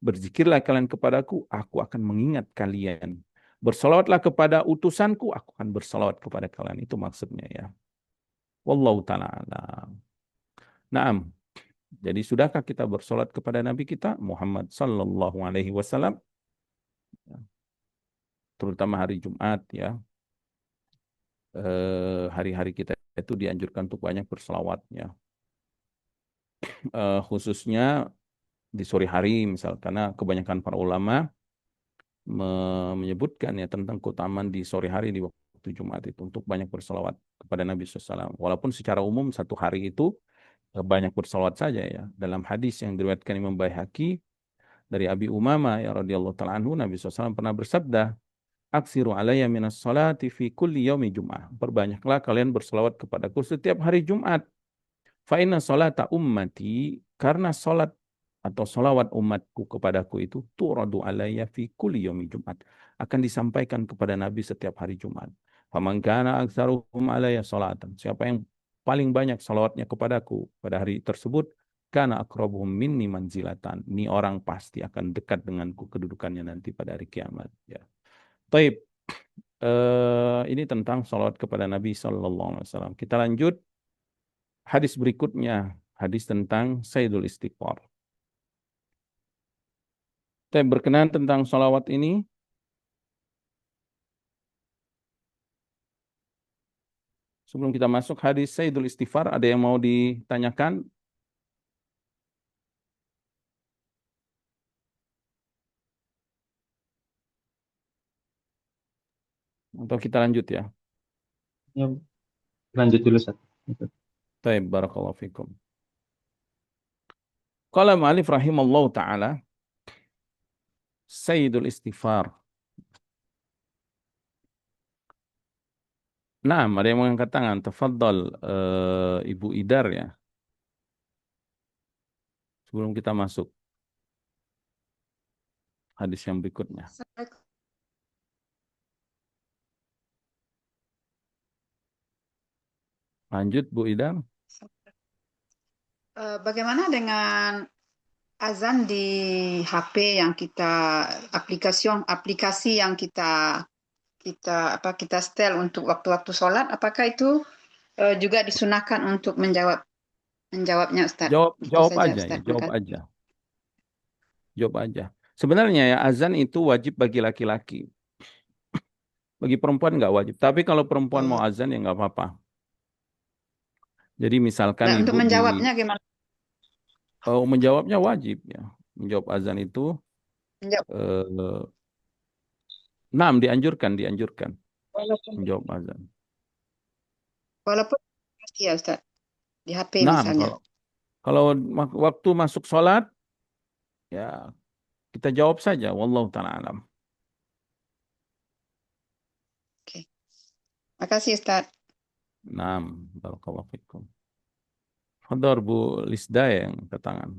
Berzikirlah kalian kepadaku, aku akan mengingat kalian. Bersalawatlah kepada utusanku, aku akan bersalawat kepada kalian. Itu maksudnya ya. Wallahu ta'ala alam. Naam. Jadi sudahkah kita bersolat kepada Nabi kita Muhammad sallallahu alaihi wasallam, terutama hari Jumat ya. Hari-hari kita itu dianjurkan untuk banyak berselawat ya. Khususnya di sore hari misal, karena kebanyakan para ulama menyebutkan ya tentang keutamaan di sore hari di waktu Jumat itu untuk banyak berselawat kepada Nabi SAW. Walaupun secara umum satu hari itu banyak berselawat saja ya. Dalam hadis yang diriwayatkan Imam Baihaqi dari Abi Umamah ya radhiyallahu taala anhu, Nabi SAW pernah bersabda, "Aksiru alayya minas salati fi kulli yaumi Jum'ah." Perbanyaklah kalian berselawat kepadaku setiap hari Jumat. Fa inna salata ummati, karena salat atau salawat umatku kepadaku itu turadu alayya fi kulli yaumi Jumat, akan disampaikan kepada Nabi setiap hari Jumat. Faman kana aktsaruhum alayya salatan, siapa yang paling banyak salawatnya kepadaku pada hari tersebut, kana aqrabuhum minni manzilatan, ini orang pasti akan dekat denganku kedudukannya nanti pada hari kiamat ya. Taib. ini tentang salawat kepada Nabi Sallallahu Alaihi Wasallam. Kita lanjut hadis berikutnya, hadis tentang Sayyidul Istighfar. Saya berkenaan tentang salawat ini. Sebelum kita masuk hadis Sayyidul Istighfar, ada yang mau ditanyakan? Atau kita lanjut ya? Ya, lanjut dulu Ustaz. Baik, barakallahu fikum. Qala ma'alif rahimallahu ta'ala, Sayyidul Istighfar. Nah, ada yang mengangkat tangan. Tafadhal, Ibu Idar ya. Sebelum kita masuk hadis yang berikutnya. Lanjut, Bu Idar. Bagaimana dengan azan di HP yang kita aplikasi yang kita setel untuk waktu-waktu sholat? Apakah itu juga disunahkan untuk menjawabnya, Ustadz? Jawab, Itu jawab saja, aja ya, Ustadz. jawab Makasih. aja. Jawab aja. Sebenarnya ya azan itu wajib bagi laki-laki. Bagi perempuan nggak wajib. Tapi kalau perempuan mau Oh. azan ya nggak apa-apa. Jadi misalkan Dan untuk ibu menjawabnya gimana? menjawabnya wajib ya. Menjawab azan itu Menjawab, eh, dianjurkan walaupun menjawab azan. walaupun ya, Ustadz, di HP Naam, misalnya. kalau waktu masuk sholat ya kita jawab saja. Wallahu ta'ala alam. Oke. Makasih, Ustadz. Naam, barakallahu fikum. Fadhar Bu Lisda yang angkat tangan.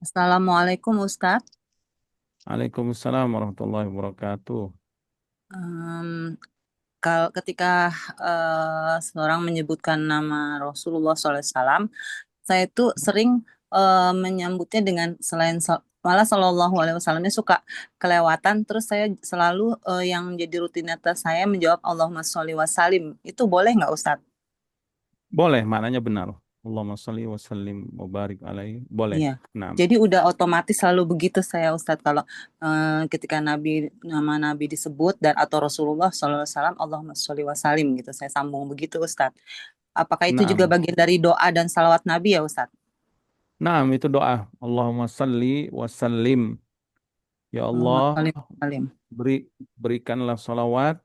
Assalamualaikum Ustadz. Waalaikumsalam warahmatullahi wabarakatuh. Kalau ketika seorang menyebutkan nama Rasulullah SAW, saya itu sering menyambutnya dengan malah Shallallahu Alaihi Wasallamnya suka kelewatan. Terus saya selalu yang menjadi rutinitas saya menjawab Allahumma sholli wa salim. Itu boleh nggak Ustadz? Boleh, maknanya benar. Allahumma sholli wa sallim wa barik alaihi. Boleh. Iya. Nah, Jadi udah otomatis selalu begitu saya Ustadz kalau ketika nama Nabi disebut dan atau Rasulullah SAW Allahumma sholli wa salim gitu saya sambung begitu Ustadz. Apakah itu juga nah, bagian dari doa dan salawat Nabi ya Ustadz? nah itu doa. Allahumma sholli wa sallim. Ya Allahumma Allah, sholli wa salim. berikanlah salawat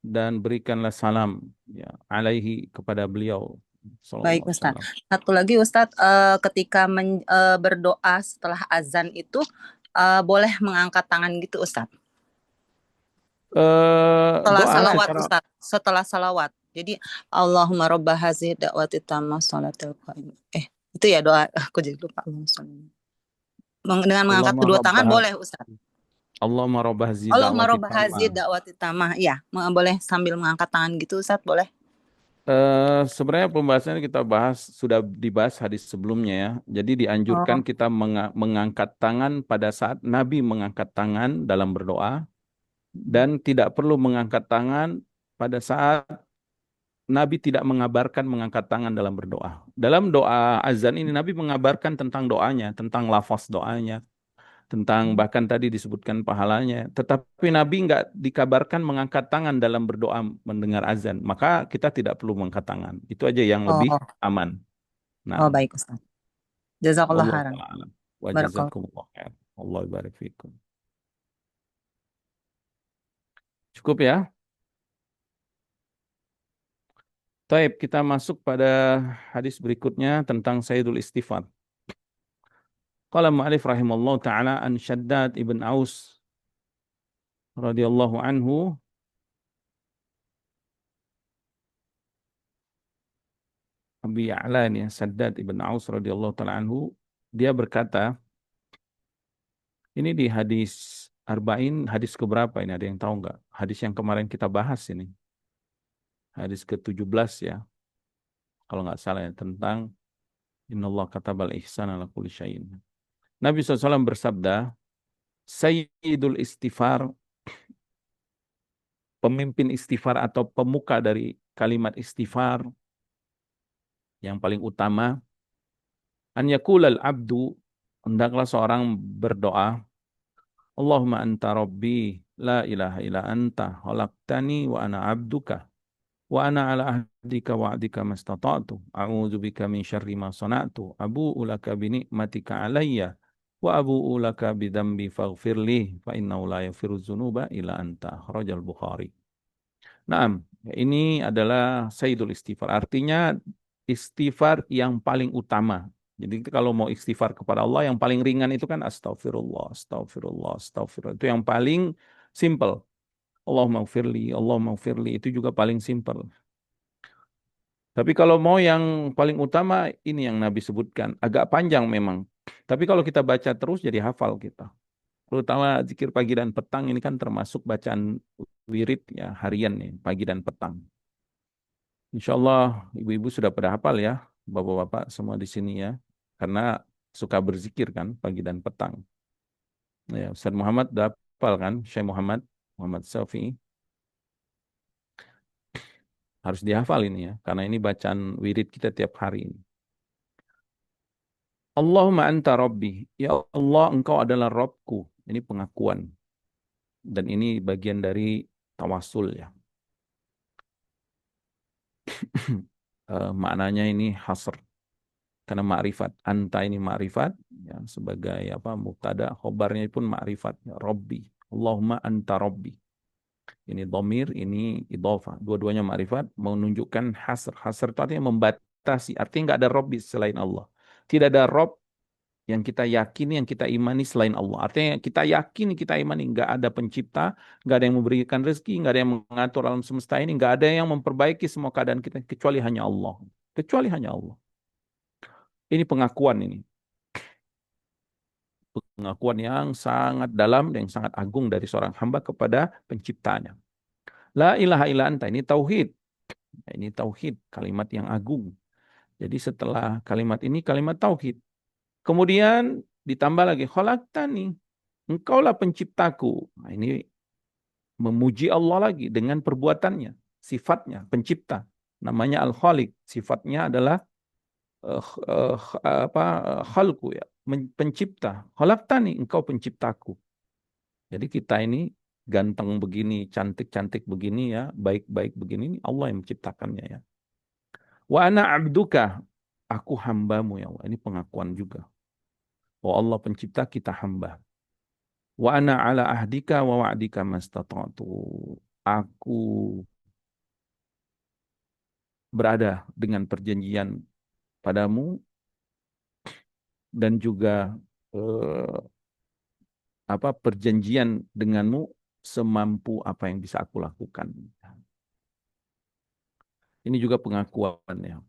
dan berikanlah salam ya alaihi kepada beliau Baik sallallahu alaihi Ustadz. wasallam. Satu lagi Ustadz, ketika berdoa setelah azan itu boleh mengangkat tangan gitu Ustadz? Setelah Doa salawat secara Ustadz, setelah salawat. Jadi Allahumma robba hazi da'wati tamma salatil qaim. Itu ya doa. Aku jadi lupa. Allahumma sholli. Dengan mengangkat Allahumma kedua tangan rabbah boleh Ustadz. Allahumma rabbah Allahumma zidawati robba hazi tamma. da'wati tamma. Ya, boleh sambil mengangkat tangan gitu Ustadz, boleh. Sebenarnya pembahasannya kita bahas sudah dibahas hadis sebelumnya ya. Jadi dianjurkan Oh, kita mengangkat tangan pada saat Nabi mengangkat tangan dalam berdoa dan tidak perlu mengangkat tangan pada saat Nabi tidak mengabarkan mengangkat tangan dalam berdoa. Dalam doa azan ini Nabi mengabarkan tentang doanya, tentang lafaz doanya, tentang bahkan tadi disebutkan pahalanya. Tetapi Nabi nggak dikabarkan mengangkat tangan dalam berdoa mendengar azan. Maka kita tidak perlu mengangkat tangan. Itu aja yang lebih oh, aman. Nah, baik Ustadz. Jazakallah wallahu khairan. ta'ala alam. Wa Barakallah. jazakumullah khair. Allah barik fikum. Cukup ya. Taib, kita masuk pada hadis berikutnya tentang Sayyidul Istighfar. Qala mu'alif rahimallahu ta'ala an Shaddad ibn Aus radhiyallahu anhu Abi Ya'la ini Shaddad ibn Aus radhiyallahu ta'ala anhu dia berkata ini di hadis Arba'in hadis keberapa ini ada yang tahu nggak? Hadis yang kemarin kita bahas ini. Hadis ke-17 ya. Kalau nggak salah ya tentang Innallaha katabal ihsan ala kulli syai'in. Nabi SAW bersabda, Sayyidul istighfar, pemimpin istighfar atau pemuka dari kalimat istighfar yang paling utama, an yakulal abdu, hendaklah seorang berdoa, Allahumma anta rabbi, la ilaha illa anta, khalaqtani wa ana abduka, wa ana ala ahdika wa ahdika mastata'tu, a'udzu bika min syarri ma sana'tu, abu'u laka bi ni'matika alayya, wa abu'u laka bi dzambi faghfirli, fa innahu la yaghfiru dzunuba illa anta. Akhrajal Bukhari. Naam, ini adalah Sayyidul Istighfar. Artinya istighfar yang paling utama. Jadi kalau mau istighfar kepada Allah, yang paling ringan itu kan astagfirullah, astagfirullah, astagfirullah. Itu yang paling simple. Allahumma gfirli, Allahumma gfirli. Itu juga paling simple. Tapi kalau mau yang paling utama, ini yang Nabi sebutkan. Agak panjang memang. Tapi kalau kita baca terus, jadi hafal kita. Terutama zikir pagi dan petang ini kan termasuk bacaan wirid ya harian nih, pagi dan petang. Insya Allah ibu-ibu sudah pada hafal ya, bapak-bapak semua di sini ya, karena suka berzikir kan pagi dan petang. Ya, Ustaz Muhammad udah hafal kan, Syekh Muhammad Syafi'i. Harus dihafal ini ya, karena ini bacaan wirid kita tiap hari ini. Allahumma anta rabbi, ya Allah engkau adalah Rabbku. Ini pengakuan. Dan ini bagian dari tawasul ya. Maknanya ini hasr. Karena ma'rifat. Anta ini ma'rifat. Ya, sebagai mubtada. Khobarnya pun ma'rifat. Ya, Rabbi. Allahumma anta Rabbi. Ini dhamir, ini idhofah. Dua-duanya ma'rifat. Menunjukkan hasr. Hasr itu artinya membatasi. Artinya nggak ada Rabbi selain Allah. Tidak ada Rabb yang kita yakini, yang kita imani selain Allah. Artinya kita yakini, kita imani, nggak ada pencipta, nggak ada yang memberikan rezeki, nggak ada yang mengatur alam semesta ini, nggak ada yang memperbaiki semua keadaan kita, kecuali hanya Allah. Kecuali hanya Allah. Ini pengakuan ini. Pengakuan yang sangat dalam dan yang sangat agung dari seorang hamba kepada penciptanya. La ilaha illa anta, ini tauhid. Ini tauhid, kalimat yang agung. Jadi setelah kalimat ini, kalimat tauhid. Kemudian ditambah lagi, khalaqtani, engkaulah penciptaku. Nah, ini memuji Allah lagi dengan perbuatannya, sifatnya, pencipta. Namanya Al-Khaliq, sifatnya adalah khalqu ya, pencipta. Khalaqtani, engkau penciptaku. Jadi kita ini ganteng begini, cantik-cantik begini ya, baik-baik begini, ini Allah yang menciptakannya ya. Wa ana abduka, aku hambamu ya Allah. Ini pengakuan juga. Oh Allah pencipta, kita hamba. Wa ana ala ahdika wa wa'dika mastata'tu. Aku berada dengan perjanjian padamu dan juga perjanjian denganmu semampu apa yang bisa aku lakukan. Ini juga pengakuan ya.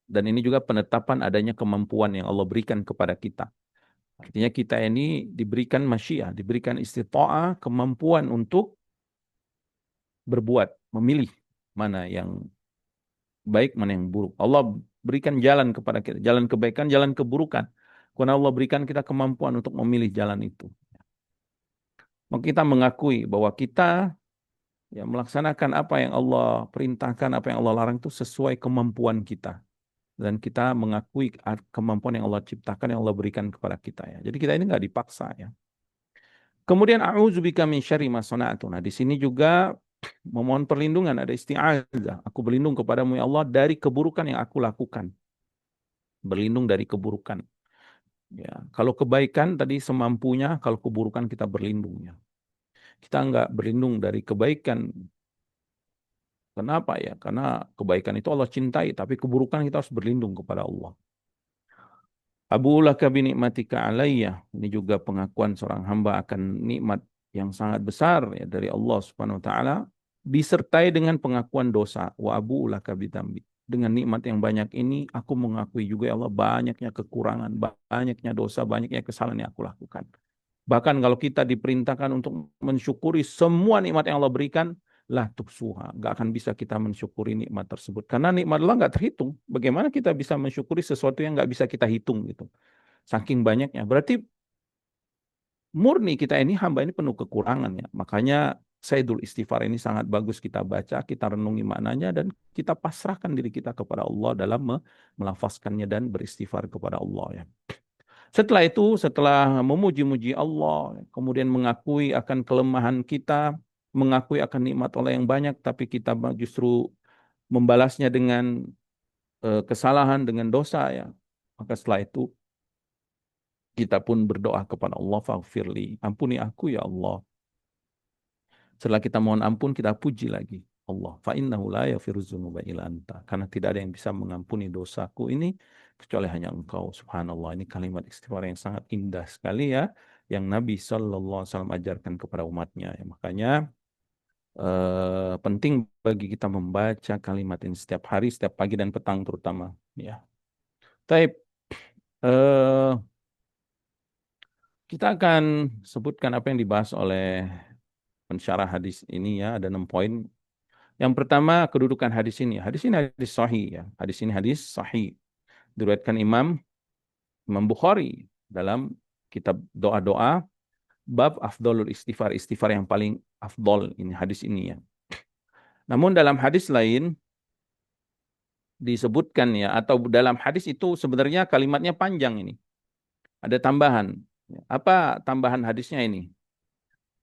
Dan ini juga penetapan adanya kemampuan yang Allah berikan kepada kita. Artinya kita ini diberikan masyiah, diberikan istita'ah, kemampuan untuk berbuat, memilih mana yang baik, mana yang buruk. Allah berikan jalan kepada kita, jalan kebaikan, jalan keburukan. Karena Allah berikan kita kemampuan untuk memilih jalan itu. Maka kita mengakui bahwa kita ya melaksanakan apa yang Allah perintahkan, apa yang Allah larang itu sesuai kemampuan kita. Dan kita mengakui kemampuan yang Allah ciptakan, yang Allah berikan kepada kita ya. Jadi kita ini nggak dipaksa ya. Kemudian a'udzubika min syarri ma sana'tu. Nah, di sini juga memohon perlindungan, ada isti'adzah. Aku berlindung kepadamu ya Allah dari keburukan yang aku lakukan. Berlindung dari keburukan. Ya, kalau kebaikan tadi semampunya, kalau keburukan kita berlindung ya. Kita nggak berlindung dari kebaikan. Kenapa ya? Karena kebaikan itu Allah cintai, tapi keburukan kita harus berlindung kepada Allah. Abu laka bi ni'matika alayya. Ini juga pengakuan seorang hamba akan nikmat yang sangat besar ya dari Allah Subhanahu wa taala disertai dengan pengakuan dosa. Wa abu laka bi dzambi. Dengan nikmat yang banyak ini aku mengakui juga ya Allah banyaknya kekurangan, banyaknya dosa, banyaknya kesalahan yang aku lakukan. Bahkan kalau kita diperintahkan untuk mensyukuri semua nikmat yang Allah berikan, lah tuksuha, nggak akan bisa kita mensyukuri nikmat tersebut karena nikmat Allah nggak terhitung. Bagaimana kita bisa mensyukuri sesuatu yang nggak bisa kita hitung gitu? Saking banyaknya. Berarti murni kita ini hamba ini penuh kekurangan ya. Makanya Sayyidul Istighfar ini sangat bagus kita baca, kita renungi maknanya dan kita pasrahkan diri kita kepada Allah dalam melafazkannya dan beristighfar kepada Allah ya. Setelah itu, setelah memuji-muji Allah, kemudian mengakui akan kelemahan kita, mengakui akan nikmat Allah yang banyak, tapi kita justru membalasnya dengan kesalahan, dengan dosa ya. Maka setelah itu kita pun berdoa kepada Allah, faghfirli, ampuni aku ya Allah. Setelah kita mohon ampun, kita puji lagi Allah. Fa innahu la yaghfiru dzunuba illa anta. Karena tidak ada yang bisa mengampuni dosaku ini kecuali hanya Engkau. Subhanallah. Ini kalimat istighfar yang sangat indah sekali ya, yang Nabi SAW ajarkan kepada umatnya. Ya, makanya penting bagi kita membaca kalimat ini setiap hari, setiap pagi dan petang terutama. Ya. Taib. Kita akan sebutkan apa yang dibahas oleh pensyarah hadis ini ya, ada 6 poin. Yang pertama, kedudukan hadis ini. Hadis ini hadis sahih ya. Hadis ini hadis sahih. Diriwayatkan Imam Bukhari dalam kitab doa-doa bab afdhalul istighfar, istighfar yang paling afdol ini hadis ini ya. Namun dalam hadis lain disebutkan ya, atau dalam hadis itu sebenarnya kalimatnya panjang ini. Ada tambahan. Apa tambahan hadisnya ini?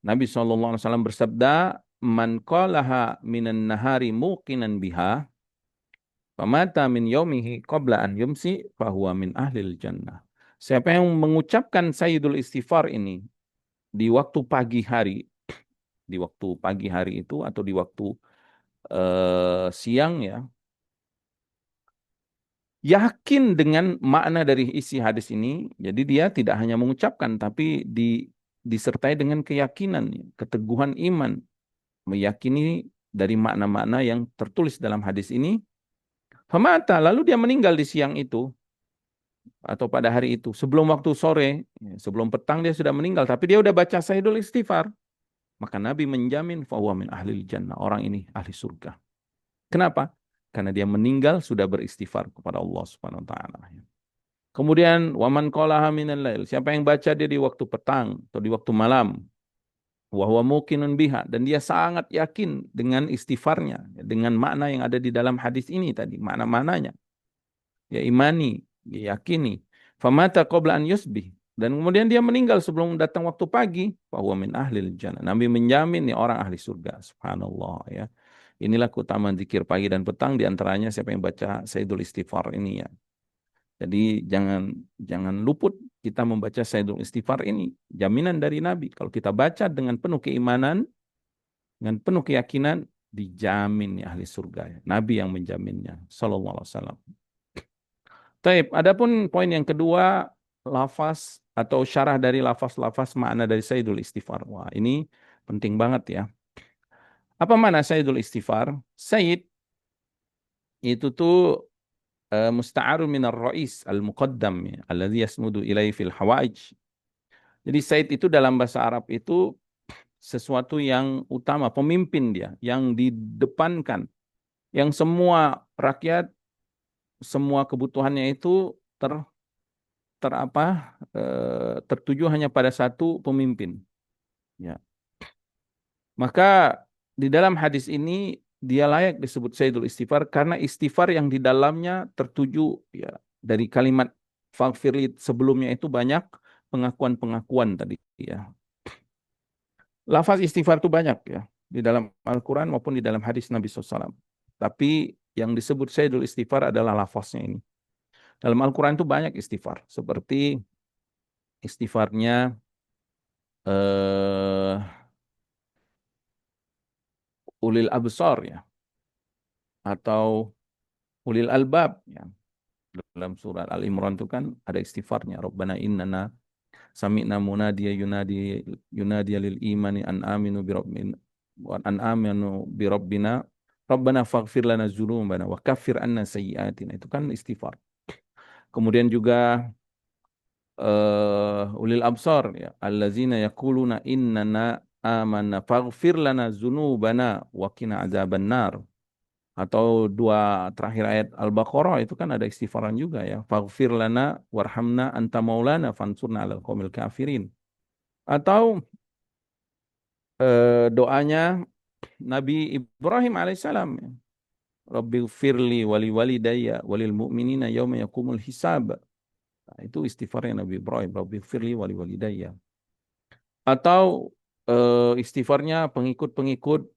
Nabi SAW bersabda, man qalaha minan nahari muqinan biha, famata min yaumihi qabla an yumsi, fahuwa min ahlil jannah. Siapa yang mengucapkan Sayyidul Istighfar ini di waktu pagi hari, di waktu pagi hari itu atau di waktu siang ya, yakin dengan makna dari isi hadis ini, jadi dia tidak hanya mengucapkan, tapi disertai dengan keyakinan, keteguhan iman, meyakini dari makna-makna yang tertulis dalam hadis ini. Famata, lalu dia meninggal di siang itu, atau pada hari itu, sebelum waktu sore, sebelum petang dia sudah meninggal, tapi dia udah baca Sayyidul Istighfar. Maka Nabi menjamin, fahuwa min ahlil jannah, orang ini ahli surga. Kenapa? Karena dia meninggal sudah beristighfar kepada Allah Subhanahu wa taala. Kemudian waman qalaha minal lail, siapa yang baca dia di waktu petang atau di waktu malam, wa huwa muqinun biha, dan dia sangat yakin dengan istighfarnya, dengan makna yang ada di dalam hadis ini tadi, makna-maknanya. Ya imani, dia yakini. Famata qabla an yusbih, dan kemudian dia meninggal sebelum datang waktu pagi, fa huwa min ahlil jannah. Nabi menjamin nih orang ahli surga. Subhanallah ya. Inilah keutamaan zikir pagi dan petang, di antaranya siapa yang baca Sayyidul Istighfar ini ya. Jadi jangan luput kita membaca Sayyidul Istighfar ini. Jaminan dari Nabi. Kalau kita baca dengan penuh keimanan, dengan penuh keyakinan, dijamin ya ahli surga. Nabi yang menjaminnya. Sallallahu alaihi wasallam. Taib. Adapun poin yang kedua, lafaz atau syarah dari lafaz-lafaz makna dari Sayyidul Istighfar. Wah, ini penting banget ya. Apa makna Sayyidul Istighfar? Sayyid itu tuh musta'arun minar ra'is al-muqaddam ya, alladhi yasmudu ilaihi fil hawaij. Jadi Sayyid itu dalam bahasa Arab itu sesuatu yang utama, pemimpin dia, yang didepankan, yang semua rakyat, semua kebutuhannya itu tertuju hanya pada satu pemimpin. Ya. Maka di dalam hadis ini dia layak disebut Sayyidul Istighfar karena istighfar yang di dalamnya tertuju ya dari kalimat faghfirli sebelumnya itu banyak pengakuan-pengakuan tadi ya. Lafaz istighfar itu banyak ya di dalam Al-Qur'an maupun di dalam hadis Nabi SAW. Tapi yang disebut Sayyidul Istighfar adalah lafaznya ini. Dalam Al-Qur'an itu banyak istighfar seperti istighfarnya ulil absar ya, atau ulil albab ya. Dalam surat Al-Imran itu kan ada istighfarnya, Rabbana innana sami'na munadiya yunadiya lil imani an aminu bi rabbina wa an aminu bi rabbina Rabbana faghfir lana dzunubana wa kaffir anna sayyi'atina. Itu kan istighfar. Kemudian juga ulil absar ya, allazina yaquluna innana amanna faghfir lana dzunubana wa qina adzabannar. Atau dua terakhir ayat Al-Baqarah itu kan ada istighfaran juga ya. Faghfir lana warhamna anta maulana fansurna 'alal qaumil kafirin. Atau doanya Nabi Ibrahim alaihissalam ya. Rabbighfirli wali walidayya walil mu'minina yauma yaqumul hisab. Nah, itu istighfarnya Nabi Ibrahim, Rabbighfirli wali walidayya. Atau istighfarnya pengikut-pengikut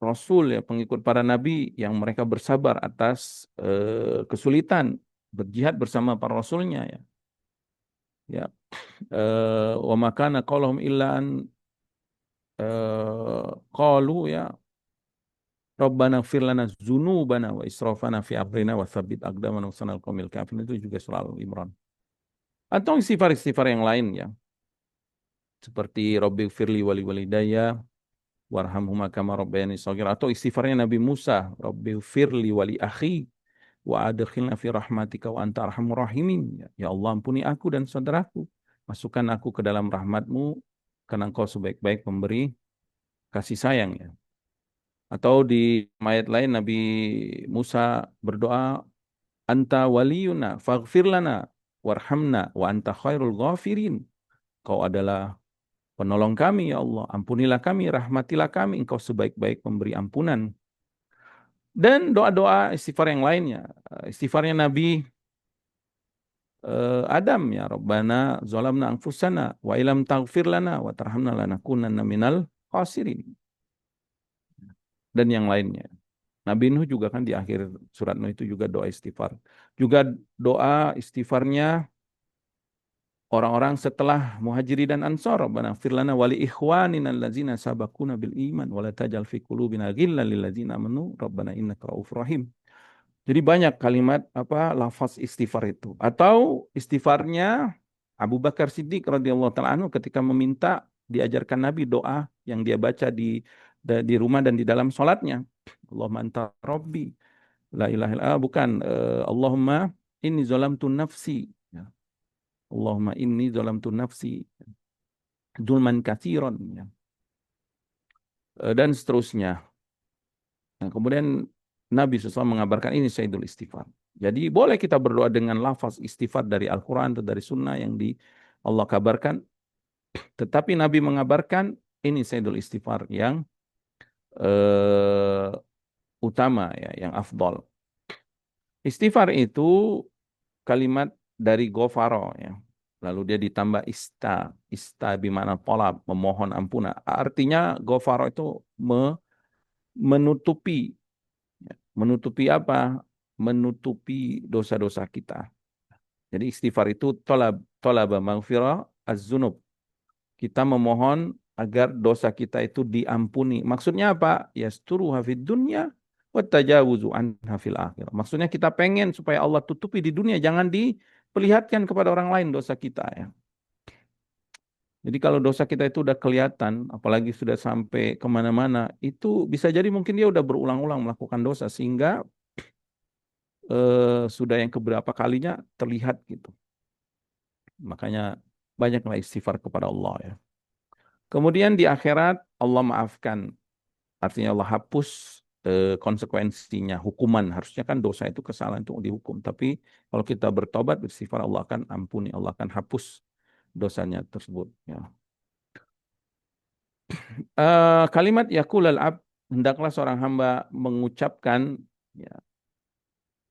Rasul ya, pengikut para nabi yang mereka bersabar atas kesulitan berjihad bersama para rasulnya ya. Ya, wa makana qaulhum illa an qalu ya Rabbana ighfir lana dzunubana wa israfana fi amrina wa tsabbit aqdamana wa sanal qaumil kafirin, itu juga surah Al-Imran. Atau istighfar-istighfar yang lain ya. Seperti Rabbighfirli wali walidayya warhamhuma kama rabbayani shaghira, atau istighfarnya Nabi Musa, Rabbighfirli wali akhi wa adkhilna fi rahmatika wa anta arhamur rahimin. Ya Allah, ampuni aku dan saudaraku, masukkan aku ke dalam rahmatmu karena engkau sebaik-baik pemberi kasih sayang ya. Atau di ayat lain Nabi Musa berdoa, anta waliyuna faghfir lana warhamna wa anta khairul ghafirin. Kau adalah penolong kami ya Allah, ampunilah kami, rahmatilah kami, engkau sebaik-baik pemberi ampunan. Dan doa-doa istighfar yang lainnya, istighfarnya Nabi Adam ya, Rabbana zalamna anfusana wa ilam taghfir lana wa tarhamna lanakunanna minal khasirin. Dan yang lainnya. Nabi Nuh juga kan di akhir surat Nuh itu juga doa istighfar. Juga doa istighfarnya orang-orang setelah Muhajiri dan Ansor, Rabbana ighfir lana wa li ikhwanina allazina sabaquna bil iman wa la tajal fi qulubina ghillan lil ladzina amanu rabbana innaka raufur rahim. Jadi banyak kalimat lafaz istighfar itu. Atau istighfarnya Abu Bakar Siddiq radhiyallahu taala anhu ketika meminta diajarkan Nabi doa yang dia baca di rumah dan di dalam sholatnya. Allahumma anta rabbi la ilaha illa bukan Allahumma inni zalamtu nafsi ya. Allahumma inni zalamtu nafsi dzulman katsiran ya. Dan seterusnya. Nah, kemudian Nabi SAW mengabarkan ini Sayyidul Istighfar. Jadi boleh kita berdoa dengan lafaz istighfar dari Al-Quran atau dari Sunnah yang Allah kabarkan. Tetapi Nabi mengabarkan ini Sayyidul Istighfar yang utama ya, yang afdal. Istighfar itu kalimat dari gofaro ya. Lalu dia ditambah ista bimana tolab, memohon ampunan. Artinya gofaro itu menutupi. Menutupi apa? Menutupi dosa-dosa kita. Jadi istighfar itu tolaba maghfirah az-zunub. Kita memohon agar dosa kita itu diampuni. Maksudnya apa? Yasturuha fid dunya wa tajawuzu anha fil akhirah. Maksudnya kita pengen supaya Allah tutupi di dunia, jangan diperlihatkan kepada orang lain dosa kita ya. Jadi kalau dosa kita itu udah kelihatan, apalagi sudah sampai kemana-mana, itu bisa jadi mungkin dia udah berulang-ulang melakukan dosa sehingga sudah yang keberapa kalinya terlihat gitu. Makanya banyaklah istighfar kepada Allah ya. Kemudian di akhirat Allah maafkan, artinya Allah hapus konsekuensinya, hukuman. Harusnya kan dosa itu kesalahan itu dihukum, tapi kalau kita bertobat beristighfar Allah akan ampuni, Allah akan hapus dosanya tersebut. Ya. Kalimat yaqulul abd, hendaklah seorang hamba mengucapkan ya.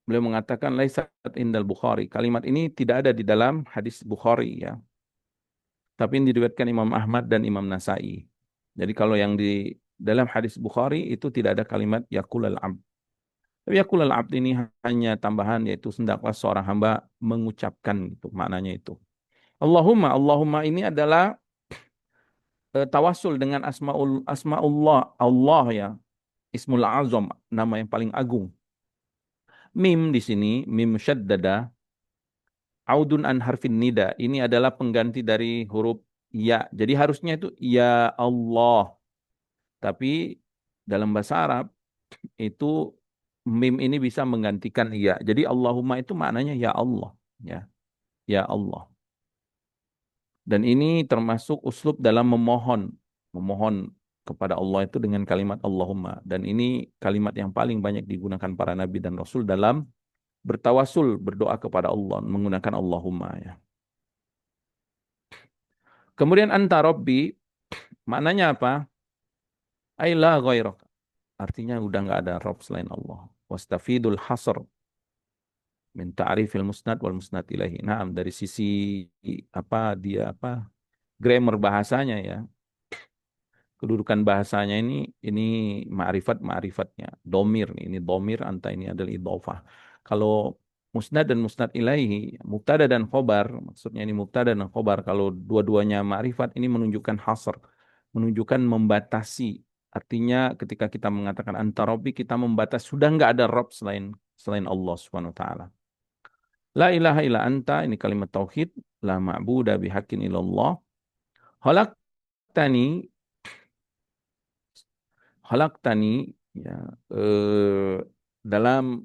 Beliau mengatakan laisat indal Bukhari. Kalimat ini tidak ada di dalam hadis Bukhari ya. Tapi ini diriwayatkan Imam Ahmad dan Imam Nasai. Jadi kalau yang di dalam hadis Bukhari itu tidak ada kalimat yaqulul abd. Tapi yaqulul abd ini hanya tambahan, yaitu hendaklah seorang hamba mengucapkan, itu maknanya itu. Allahumma ini adalah tawasul dengan asmaullah Allah ya. Ismul Azam, nama yang paling agung. Mim di sini, mim syaddada, audun an harfin nida. Ini adalah pengganti dari huruf ya. Jadi harusnya itu ya Allah. Tapi dalam bahasa Arab itu mim ini bisa menggantikan ya. Jadi Allahumma itu maknanya ya Allah. Ya, ya Allah. Dan ini termasuk uslub dalam memohon. Memohon kepada Allah itu dengan kalimat Allahumma. Dan ini kalimat yang paling banyak digunakan para nabi dan rasul dalam bertawasul, berdoa kepada Allah menggunakan Allahumma ya. Kemudian anta rabbi, maknanya apa? Ai la ghairak. Artinya udah nggak ada Rabb selain Allah. Wastafidul hasr min ta'rifil musnad wal musnad ilahi. Nah, dari sisi grammar bahasanya ya. Kedudukan bahasanya ini ma'rifatnya. Domir ini domir, anta ini adalah idhofah. Kalau musnad dan musnad ilaihi, mubtada dan khobar, maksudnya ini mubtada dan khobar, kalau dua-duanya ma'rifat ini menunjukkan hasr, menunjukkan membatasi. Artinya ketika kita mengatakan anta rabbi, kita membatasi, sudah nggak ada Rabb selain Allah Subhanahu wa taala. La ilaha illa anta, ini kalimat tauhid, la ma'buda bihaqqin illallah. Khalaqtani ya, dalam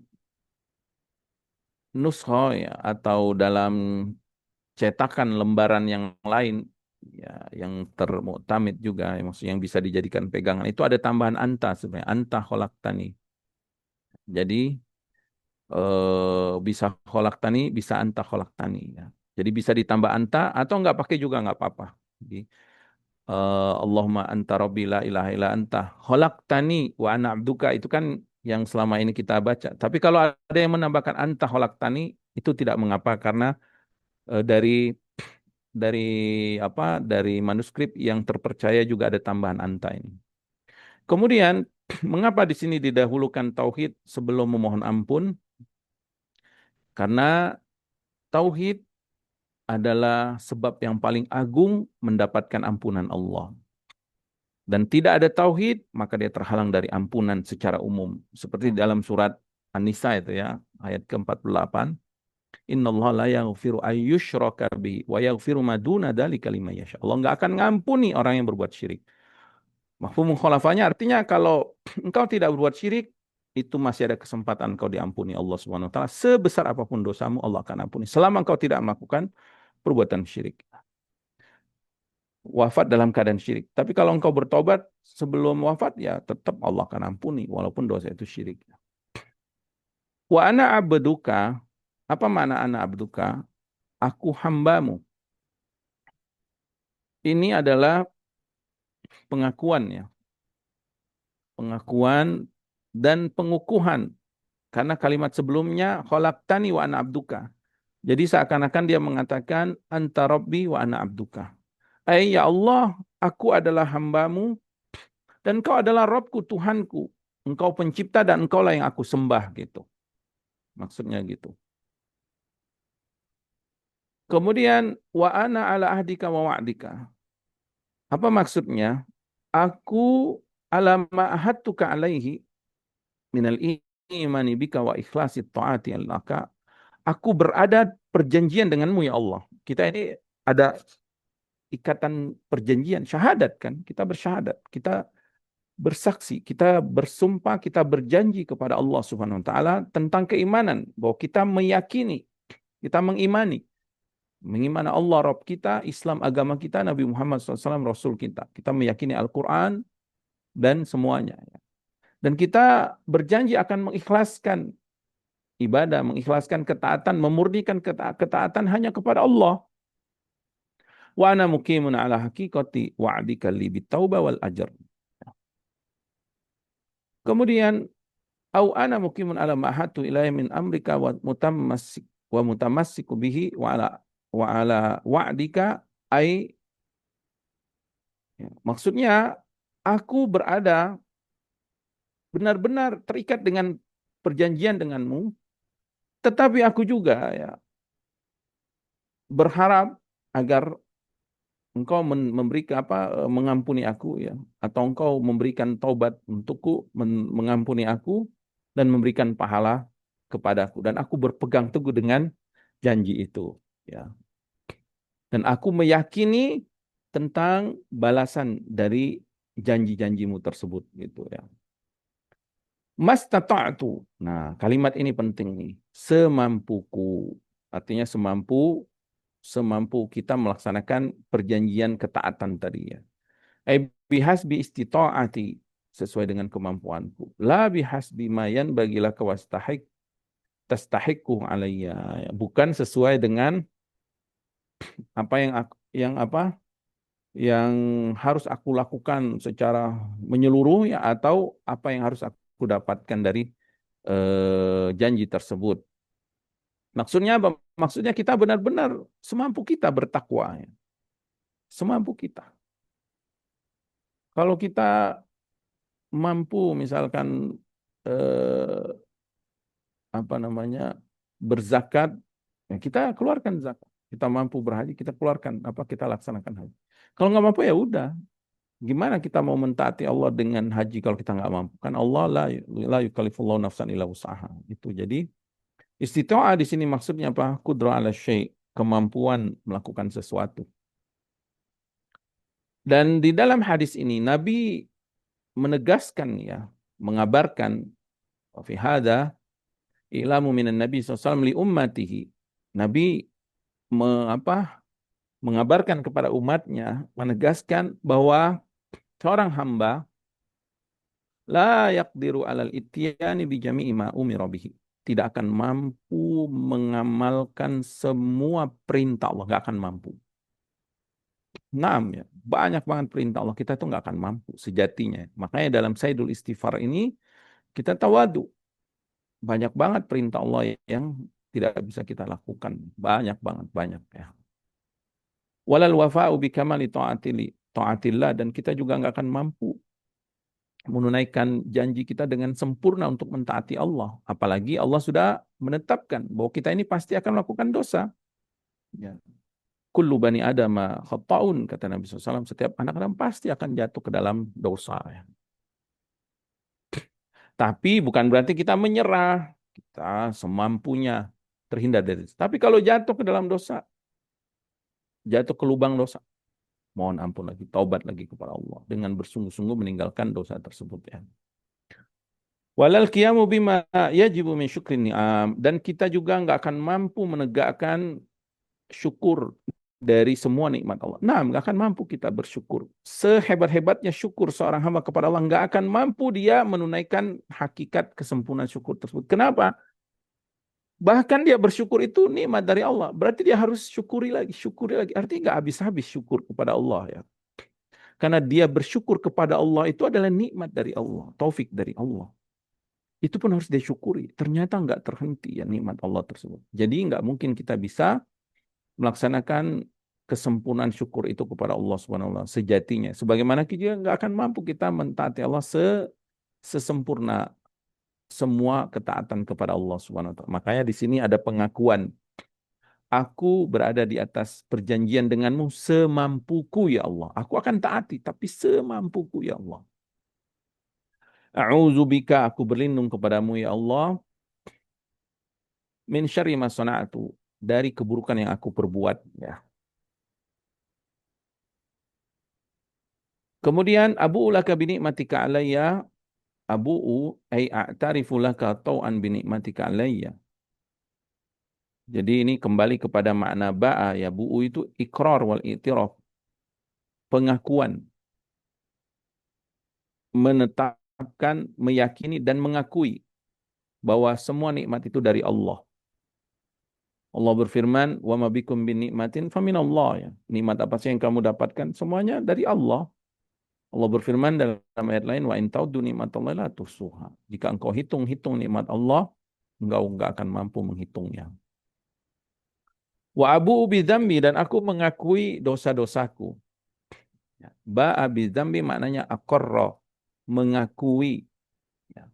nuskha ya, atau dalam cetakan lembaran yang lain ya, yang termuktamid juga, maksudnya yang bisa dijadikan pegangan, itu ada tambahan anta sebenarnya, anta khalaqtani. Jadi bisa khalaqtani, bisa anta khalaqtani ya. Jadi bisa ditambah anta atau nggak pakai juga nggak apa-apa. Jadi Allahumma anta rabbi la ilaha illa anta khalaqtani wa ana abduka, itu kan yang selama ini kita baca. Tapi kalau ada yang menambahkan anta khalaqtani, itu tidak mengapa, karena dari manuskrip yang terpercaya juga ada tambahan anta ini. Kemudian mengapa di sini didahulukan tauhid sebelum memohon ampun? Karena tauhid adalah sebab yang paling agung mendapatkan ampunan Allah. Dan tidak ada tauhid, maka dia terhalang dari ampunan secara umum. Seperti dalam surat An-Nisa itu ya, ayat ke-48. Innallaha la yaghfiru ayyushraka bihi wa yaghfiru ma duna dzalika liman yasha. Allah enggak akan ngampuni orang yang berbuat syirik. Mafhum mukhalafahnya artinya kalau engkau tidak berbuat syirik, itu masih ada kesempatan engkau diampuni Allah Subhanahu wa taala. Sebesar apapun dosamu, Allah akan ampuni selama engkau tidak melakukan perbuatan syirik. Wafat dalam keadaan syirik. Tapi kalau engkau bertobat sebelum wafat, ya tetap Allah akan ampuni walaupun dosa itu syirik. Wa ana abduka, apa makna ana abduka? Aku hambamu. Ini adalah pengakuan ya. Pengakuan dan pengukuhan. Karena kalimat sebelumnya khalaqtani wa ana abduka. Jadi seakan-akan dia mengatakan anta rabbi wa ana abduka. Ya Allah, aku adalah hambamu dan engkau adalah Rabbku, Tuhanku. Engkau pencipta dan engkau lah yang aku sembah gitu. Maksudnya gitu. Kemudian wa ana ala ahdika wa wa'dika. Apa maksudnya? Aku ala ma ahadtuka alaihi minal imani bika wa ikhlasi ta'ati laka. Aku berada perjanjian denganmu ya Allah. Kita ini ada ikatan perjanjian, syahadat kan? Kita bersyahadat, kita bersaksi, kita bersumpah, kita berjanji kepada Allah Subhanahu wa taala tentang keimanan, bahwa kita meyakini, kita mengimani Allah Rabb kita, Islam agama kita, Nabi Muhammad SAW Rasul kita. Kita meyakini Al-Quran dan semuanya. Dan kita berjanji akan mengikhlaskan ibadah, mengikhlaskan ketaatan, memurnikan ketaatan hanya kepada Allah. Wa ana muqimun ala haqiqati wa'dika li bitauba wal ajr. Kemudian au ana muqimun ala ma'hatu ilayya min amrika wa mutamassiku bihi wa ala wa'dika ai ya, maksudnya aku berada benar-benar terikat dengan perjanjian denganmu, tetapi aku juga ya berharap agar engkau mengampuni aku ya, atau engkau memberikan taubat untukku, mengampuni aku dan memberikan pahala kepadaku, dan aku berpegang teguh dengan janji itu ya. Dan aku meyakini tentang balasan dari janji-janjimu tersebut gitu ya. Mastata'tu. Nah, kalimat ini penting nih. Semampuku. Artinya semampu kita melaksanakan perjanjian ketaatan tadi ya. Bihasbi istita'ati, sesuai dengan kemampuanku. La bihasbi mayan bagilah kawastahik tastahiqu alayya. Bukan sesuai dengan apa yang harus aku lakukan secara menyeluruh ya, atau apa yang harus aku dapatkan dari janji tersebut. Maksudnya apa? Maksudnya kita benar-benar semampu kita bertakwa ya. Semampu kita. Kalau kita mampu misalkan eh, berzakat, ya kita keluarkan zakat. Kita mampu berhaji, kita keluarkan kita laksanakan haji. Kalau nggak mampu ya udah. Gimana kita mau mentaati Allah dengan haji kalau kita nggak mampu? Kan Allah la yukallifullahu nafsan illa wus'aha. Itu jadi istita'ah di sini maksudnya apa? Qudrah ala syai', kemampuan melakukan sesuatu. Dan di dalam hadis ini Nabi menegaskan ya, mengabarkan fi hadza ilamu minan Nabi SAW li ummatihi. Nabi mengabarkan kepada umatnya, menegaskan bahwa seorang hamba la yaqdiru alal ityani bi jami'i ma umira bihi. Tidak akan mampu mengamalkan semua perintah Allah, nggak akan mampu. Ya, banyak banget perintah Allah, kita tuh nggak akan mampu sejatinya. Makanya dalam Sayyidul Istighfar ini kita tawadu. Banyak banget perintah Allah yang tidak bisa kita lakukan. Banyak banget, banyak ya. Walal wafa'u bikamali ta'atillah, dan kita juga nggak akan mampu menunaikan janji kita dengan sempurna untuk mentaati Allah. Apalagi Allah sudah menetapkan bahwa kita ini pasti akan melakukan dosa. Ya. Kullu bani adama khata'un, kata Nabi SAW, setiap anak Adam pasti akan jatuh ke dalam dosa. Ya. Tapi bukan berarti kita menyerah. Kita semampunya terhindar dari itu. Tapi kalau jatuh ke dalam dosa, jatuh ke lubang dosa, mohon ampun lagi, taubat lagi kepada Allah dengan bersungguh-sungguh meninggalkan dosa tersebut ya. Walal qiyamu bima yajibu min syukrin ni'am, dan kita juga nggak akan mampu menegakkan syukur dari semua nikmat Allah. Nah, nggak akan mampu kita bersyukur. Sehebat-hebatnya syukur seorang hamba kepada Allah, nggak akan mampu dia menunaikan hakikat kesempurnaan syukur tersebut. Kenapa? Bahkan dia bersyukur itu nikmat dari Allah. Berarti dia harus syukuri lagi. Artinya nggak habis-habis syukur kepada Allah ya. Karena dia bersyukur kepada Allah itu adalah nikmat dari Allah, taufik dari Allah. Itu pun harus dia syukuri. Ternyata nggak terhenti ya nikmat Allah tersebut. Jadi nggak mungkin kita bisa melaksanakan kesempurnaan syukur itu kepada Allah SWT sejatinya. Sebagaimana kita nggak akan mampu kita mentaati Allah sesempurna semua ketaatan kepada Allah SWT. Makanya di sini ada pengakuan. Aku berada di atas perjanjian denganmu semampuku ya Allah. Aku akan taati, tapi semampuku ya Allah. A'udzubika, aku berlindung kepadamu ya Allah. Min syarri ma sana'tu, dari keburukan yang aku perbuat. Ya. Kemudian abu'u laka binikmatika alayya, abu'u ay a'tarifu laka tau'an binikmatika alayya. Jadi ini kembali kepada makna ba'a ya, bu'u itu ikrar wal i'tiraf. Pengakuan, menetapkan, meyakini dan mengakui bahwa semua nikmat itu dari Allah. Allah berfirman, "Wa ma bikum bin nikmatin faminallah." Ya. Nikmat apa sih yang kamu dapatkan? Semuanya dari Allah. Allah berfirman dalam ayat lain, "Wa in ta'uddu nikmatallahi la tuhsuha." Jika engkau hitung-hitung nikmat Allah, engkau enggak akan mampu menghitungnya. Wa abu'u bidzambi, dan aku mengakui dosa-dosaku. Ba'a bidzambi maknanya aqarra, mengakui. Ya.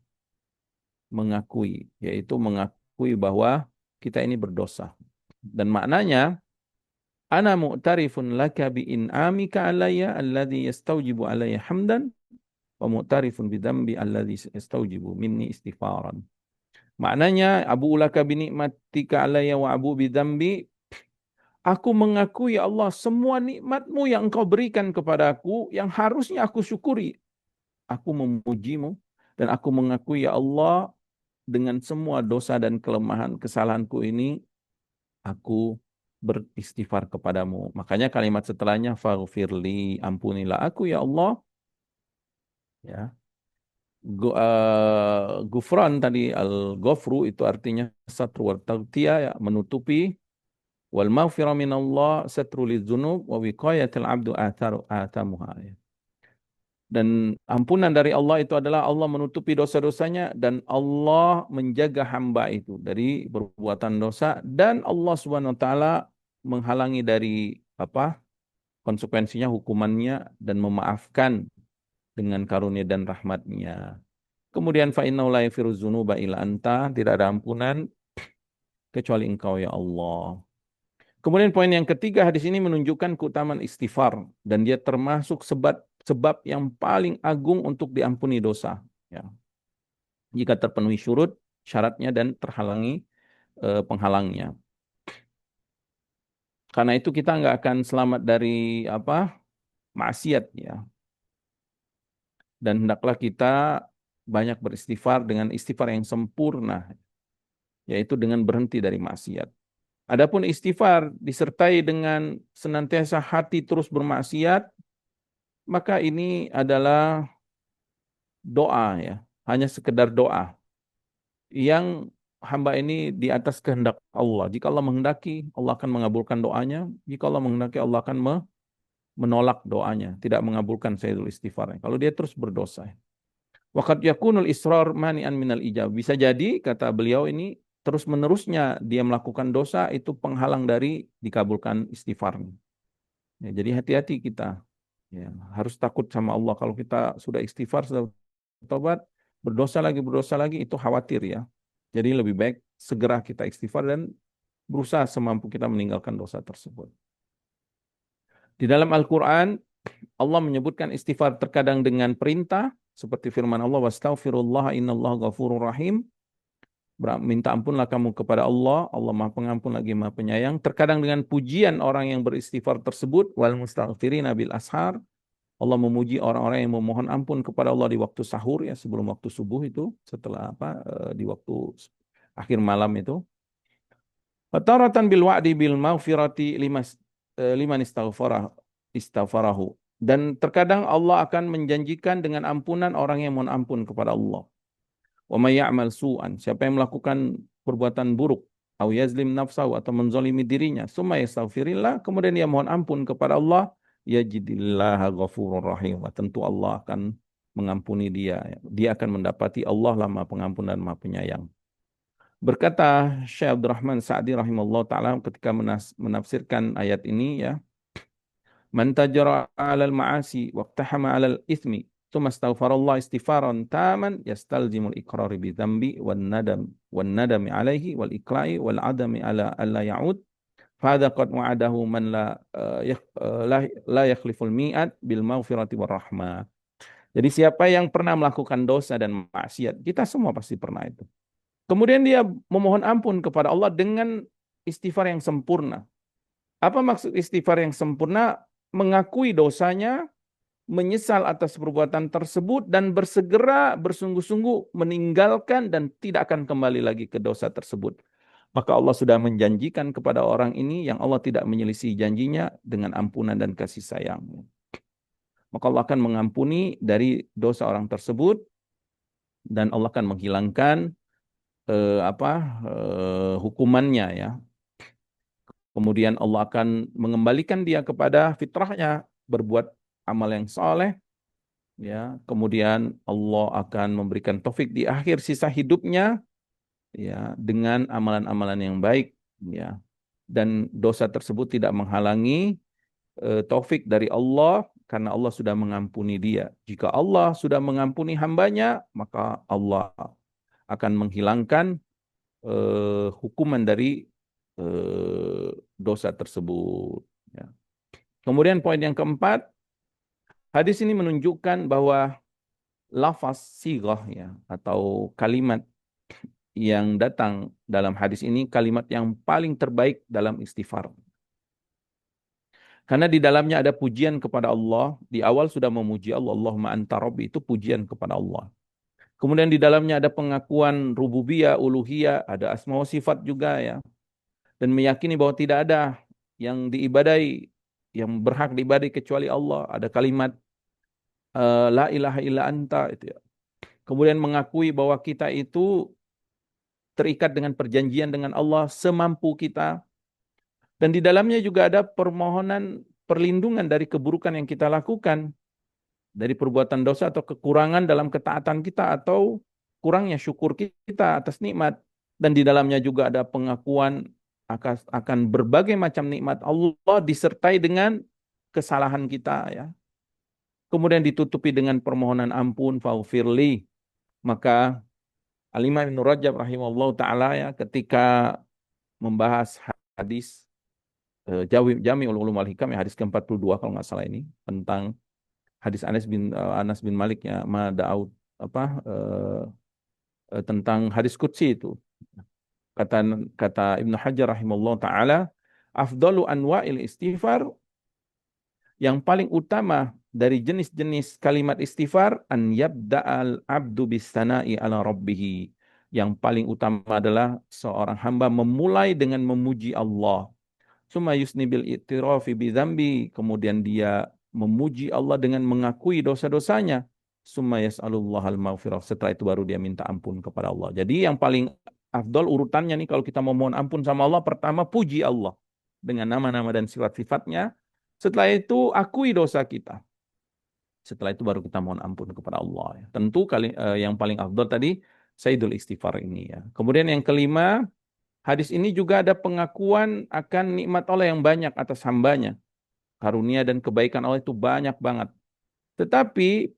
Mengakui, yaitu mengakui bahwa kita ini berdosa. Dan maknanya, ana mu'tarifun laka bi in'amika alayya alladhi yastawjibu alayya hamdan wa mu'tarifun bi dzambi alladhi yastawjibu minni istighfaran. Maknanya, abu laka bi nikmatika alayya wa abu bi dzambi, aku mengakui ya Allah semua nikmatmu yang engkau berikan kepadaku yang harusnya aku syukuri. Aku memujimu dan aku mengakui ya Allah dengan semua dosa dan kelemahan kesalahanku ini aku beristighfar kepadamu. Makanya kalimat setelahnya faghfirli, ampunilah aku ya Allah. Ya. Gufran tadi al-ghafru itu artinya satru wa taghtiya, ya, menutupi, wal maghfirah minallah satru lidzunub wa wiqayatil abdu athamuha. Ya. Dan ampunan dari Allah itu adalah Allah menutupi dosa-dosanya dan Allah menjaga hamba itu dari perbuatan dosa, dan Allah Subhanahu wa taala menghalangi dari konsekuensinya, hukumannya, dan memaafkan dengan karunia dan rahmatnya. Kemudian fa innahu la yaghfiru dzunuba illa anta, tidak ada ampunan kecuali engkau ya Allah. Kemudian poin yang ketiga, hadis ini menunjukkan keutamaan istighfar dan dia termasuk sebab yang paling agung untuk diampuni dosa, ya. Jika terpenuhi syaratnya dan terhalangi penghalangnya. Karena itu kita nggak akan selamat dari maksiat, ya. Dan hendaklah kita banyak beristighfar dengan istighfar yang sempurna, yaitu dengan berhenti dari maksiat. Adapun istighfar disertai dengan senantiasa hati terus bermaksiat, maka ini adalah doa, ya, hanya sekedar doa yang hamba ini di atas kehendak Allah. Jika Allah menghendaki, Allah akan mengabulkan doanya. Jika Allah menghendaki, Allah akan menolak doanya, tidak mengabulkan sayyidul istighfar. Kalau dia terus berdosa. Waqad yakunul israr mani'an minal ijab. Bisa jadi, kata beliau ini, terus-menerusnya dia melakukan dosa itu penghalang dari dikabulkan istighfarnya. Ya, jadi hati-hati kita. Ya, harus takut sama Allah. Kalau kita sudah istighfar, sudah tobat, berdosa lagi, itu khawatir, ya. Jadi lebih baik segera kita istighfar dan berusaha semampu kita meninggalkan dosa tersebut. Di dalam Al-Quran, Allah menyebutkan istighfar terkadang dengan perintah, seperti firman Allah, wastaghfirullah innallaha ghafurur rahim. Minta ampunlah kamu kepada Allah, Allah Maha Pengampun lagi Maha Penyayang. Terkadang dengan pujian orang yang beristighfar tersebut, wal mustaghfirina bil ashar. Allah memuji orang-orang yang memohon ampun kepada Allah di waktu sahur, ya, sebelum waktu subuh itu, setelah di waktu akhir malam itu. Fataratan bil wa'di bil maghfirati liman istaghfarahu. Dan terkadang Allah akan menjanjikan dengan ampunan orang yang mohon ampun kepada Allah. Wa may ya'mal su'an, siapa yang melakukan perbuatan buruk, au yazlim nafsahu, atau menzalimi dirinya, summa yastaghfirillah, kemudian dia mohon ampun kepada Allah, yajidillaha ghafurur rahim. Tentu Allah akan mengampuni dia. Dia akan mendapati Allah lah Maha Pengampun dan Maha Penyayang. Berkata Syekh Abdurrahman Sa'di rahimahullah ta'ala ketika menafsirkan ayat ini, ya, man tajara 'alal ma'asi waqtahama 'alal itsmi tsumma astaghfarallah istighfaran taman yastalzimul iqrari bi dzambi wan nadami 'alaihi wal iqla'i wal 'adami 'ala alla ya'ud fa hadza qad wa'adahu man la yakhliful mi'ad bil maghfirati war rahmah. Jadi siapa yang pernah melakukan dosa dan maksiat, kita semua pasti pernah itu. Kemudian dia memohon ampun kepada Allah dengan istighfar yang sempurna. Apa maksud istighfar yang sempurna? Mengakui dosanya, menyesal atas perbuatan tersebut, dan bersegera bersungguh-sungguh meninggalkan dan tidak akan kembali lagi ke dosa tersebut. Maka Allah sudah menjanjikan kepada orang ini yang Allah tidak menyelisih janjinya dengan ampunan dan kasih sayang. Maka Allah akan mengampuni dari dosa orang tersebut dan Allah akan menghilangkan hukumannya, ya. Kemudian Allah akan mengembalikan dia kepada fitrahnya, berbuat amal yang saleh, ya. Kemudian Allah akan memberikan taufik di akhir sisa hidupnya, ya, dengan amalan-amalan yang baik, ya. Dan dosa tersebut tidak menghalangi taufik dari Allah karena Allah sudah mengampuni dia. Jika Allah sudah mengampuni hambanya, maka Allah akan menghilangkan hukuman dari dosa tersebut, ya. Kemudian poin yang keempat, hadis ini menunjukkan bahwa lafaz sighah, ya, atau kalimat yang datang dalam hadis ini kalimat yang paling terbaik dalam istighfar. Karena di dalamnya ada pujian kepada Allah. Di awal sudah memuji Allah, Allahumma anta rabbi, itu pujian kepada Allah. Kemudian di dalamnya ada pengakuan rububiyah, uluhiyah, ada asma wa sifat juga, ya. Dan meyakini bahwa tidak ada yang diibadai, yang berhak diibadai kecuali Allah. Ada kalimat la ilaha illa anta itu ya. Kemudian mengakui bahwa kita itu terikat dengan perjanjian dengan Allah semampu kita. Dan di dalamnya juga ada permohonan perlindungan dari keburukan yang kita lakukan, dari perbuatan dosa atau kekurangan dalam ketaatan kita atau kurangnya syukur kita atas nikmat. Dan di dalamnya juga ada pengakuan akan berbagai macam nikmat Allah disertai dengan kesalahan kita ya. Kemudian ditutupi dengan permohonan ampun, faghfirli. Maka Al-Imam Ibnu Rajab rahimahullah ta'ala ya, ketika membahas hadis Jami'ul Ulum wal Hikam ya, hadis ke-42 kalau nggak salah ini, tentang hadis Anas bin Malik ya, ma Daud tentang hadis qudsi itu. Kata Ibnu Hajar rahimahullah ta'ala, afdalu anwa'il istighfar, yang paling utama dari jenis-jenis kalimat istighfar, an yabda'al abdu bis-sana'i ala rabbih. Yang paling utama adalah seorang hamba memulai dengan memuji Allah. Summa yusni bil i'tirafi bi dzambi, kemudian dia memuji Allah dengan mengakui dosa-dosanya. Summa yas'alullah al-maghfirah, setelah itu baru dia minta ampun kepada Allah. Jadi yang paling afdal urutannya nih kalau kita mau mohon ampun sama Allah, pertama puji Allah dengan nama-nama dan sifat-sifatnya. Setelah itu akui dosa kita. Setelah itu baru kita mohon ampun kepada Allah. Tentu yang paling afdal tadi Sayyidul Istighfar ini ya. Kemudian yang kelima, hadis ini juga ada pengakuan akan nikmat Allah yang banyak atas hambanya. Karunia dan kebaikan Allah itu banyak banget. Tetapi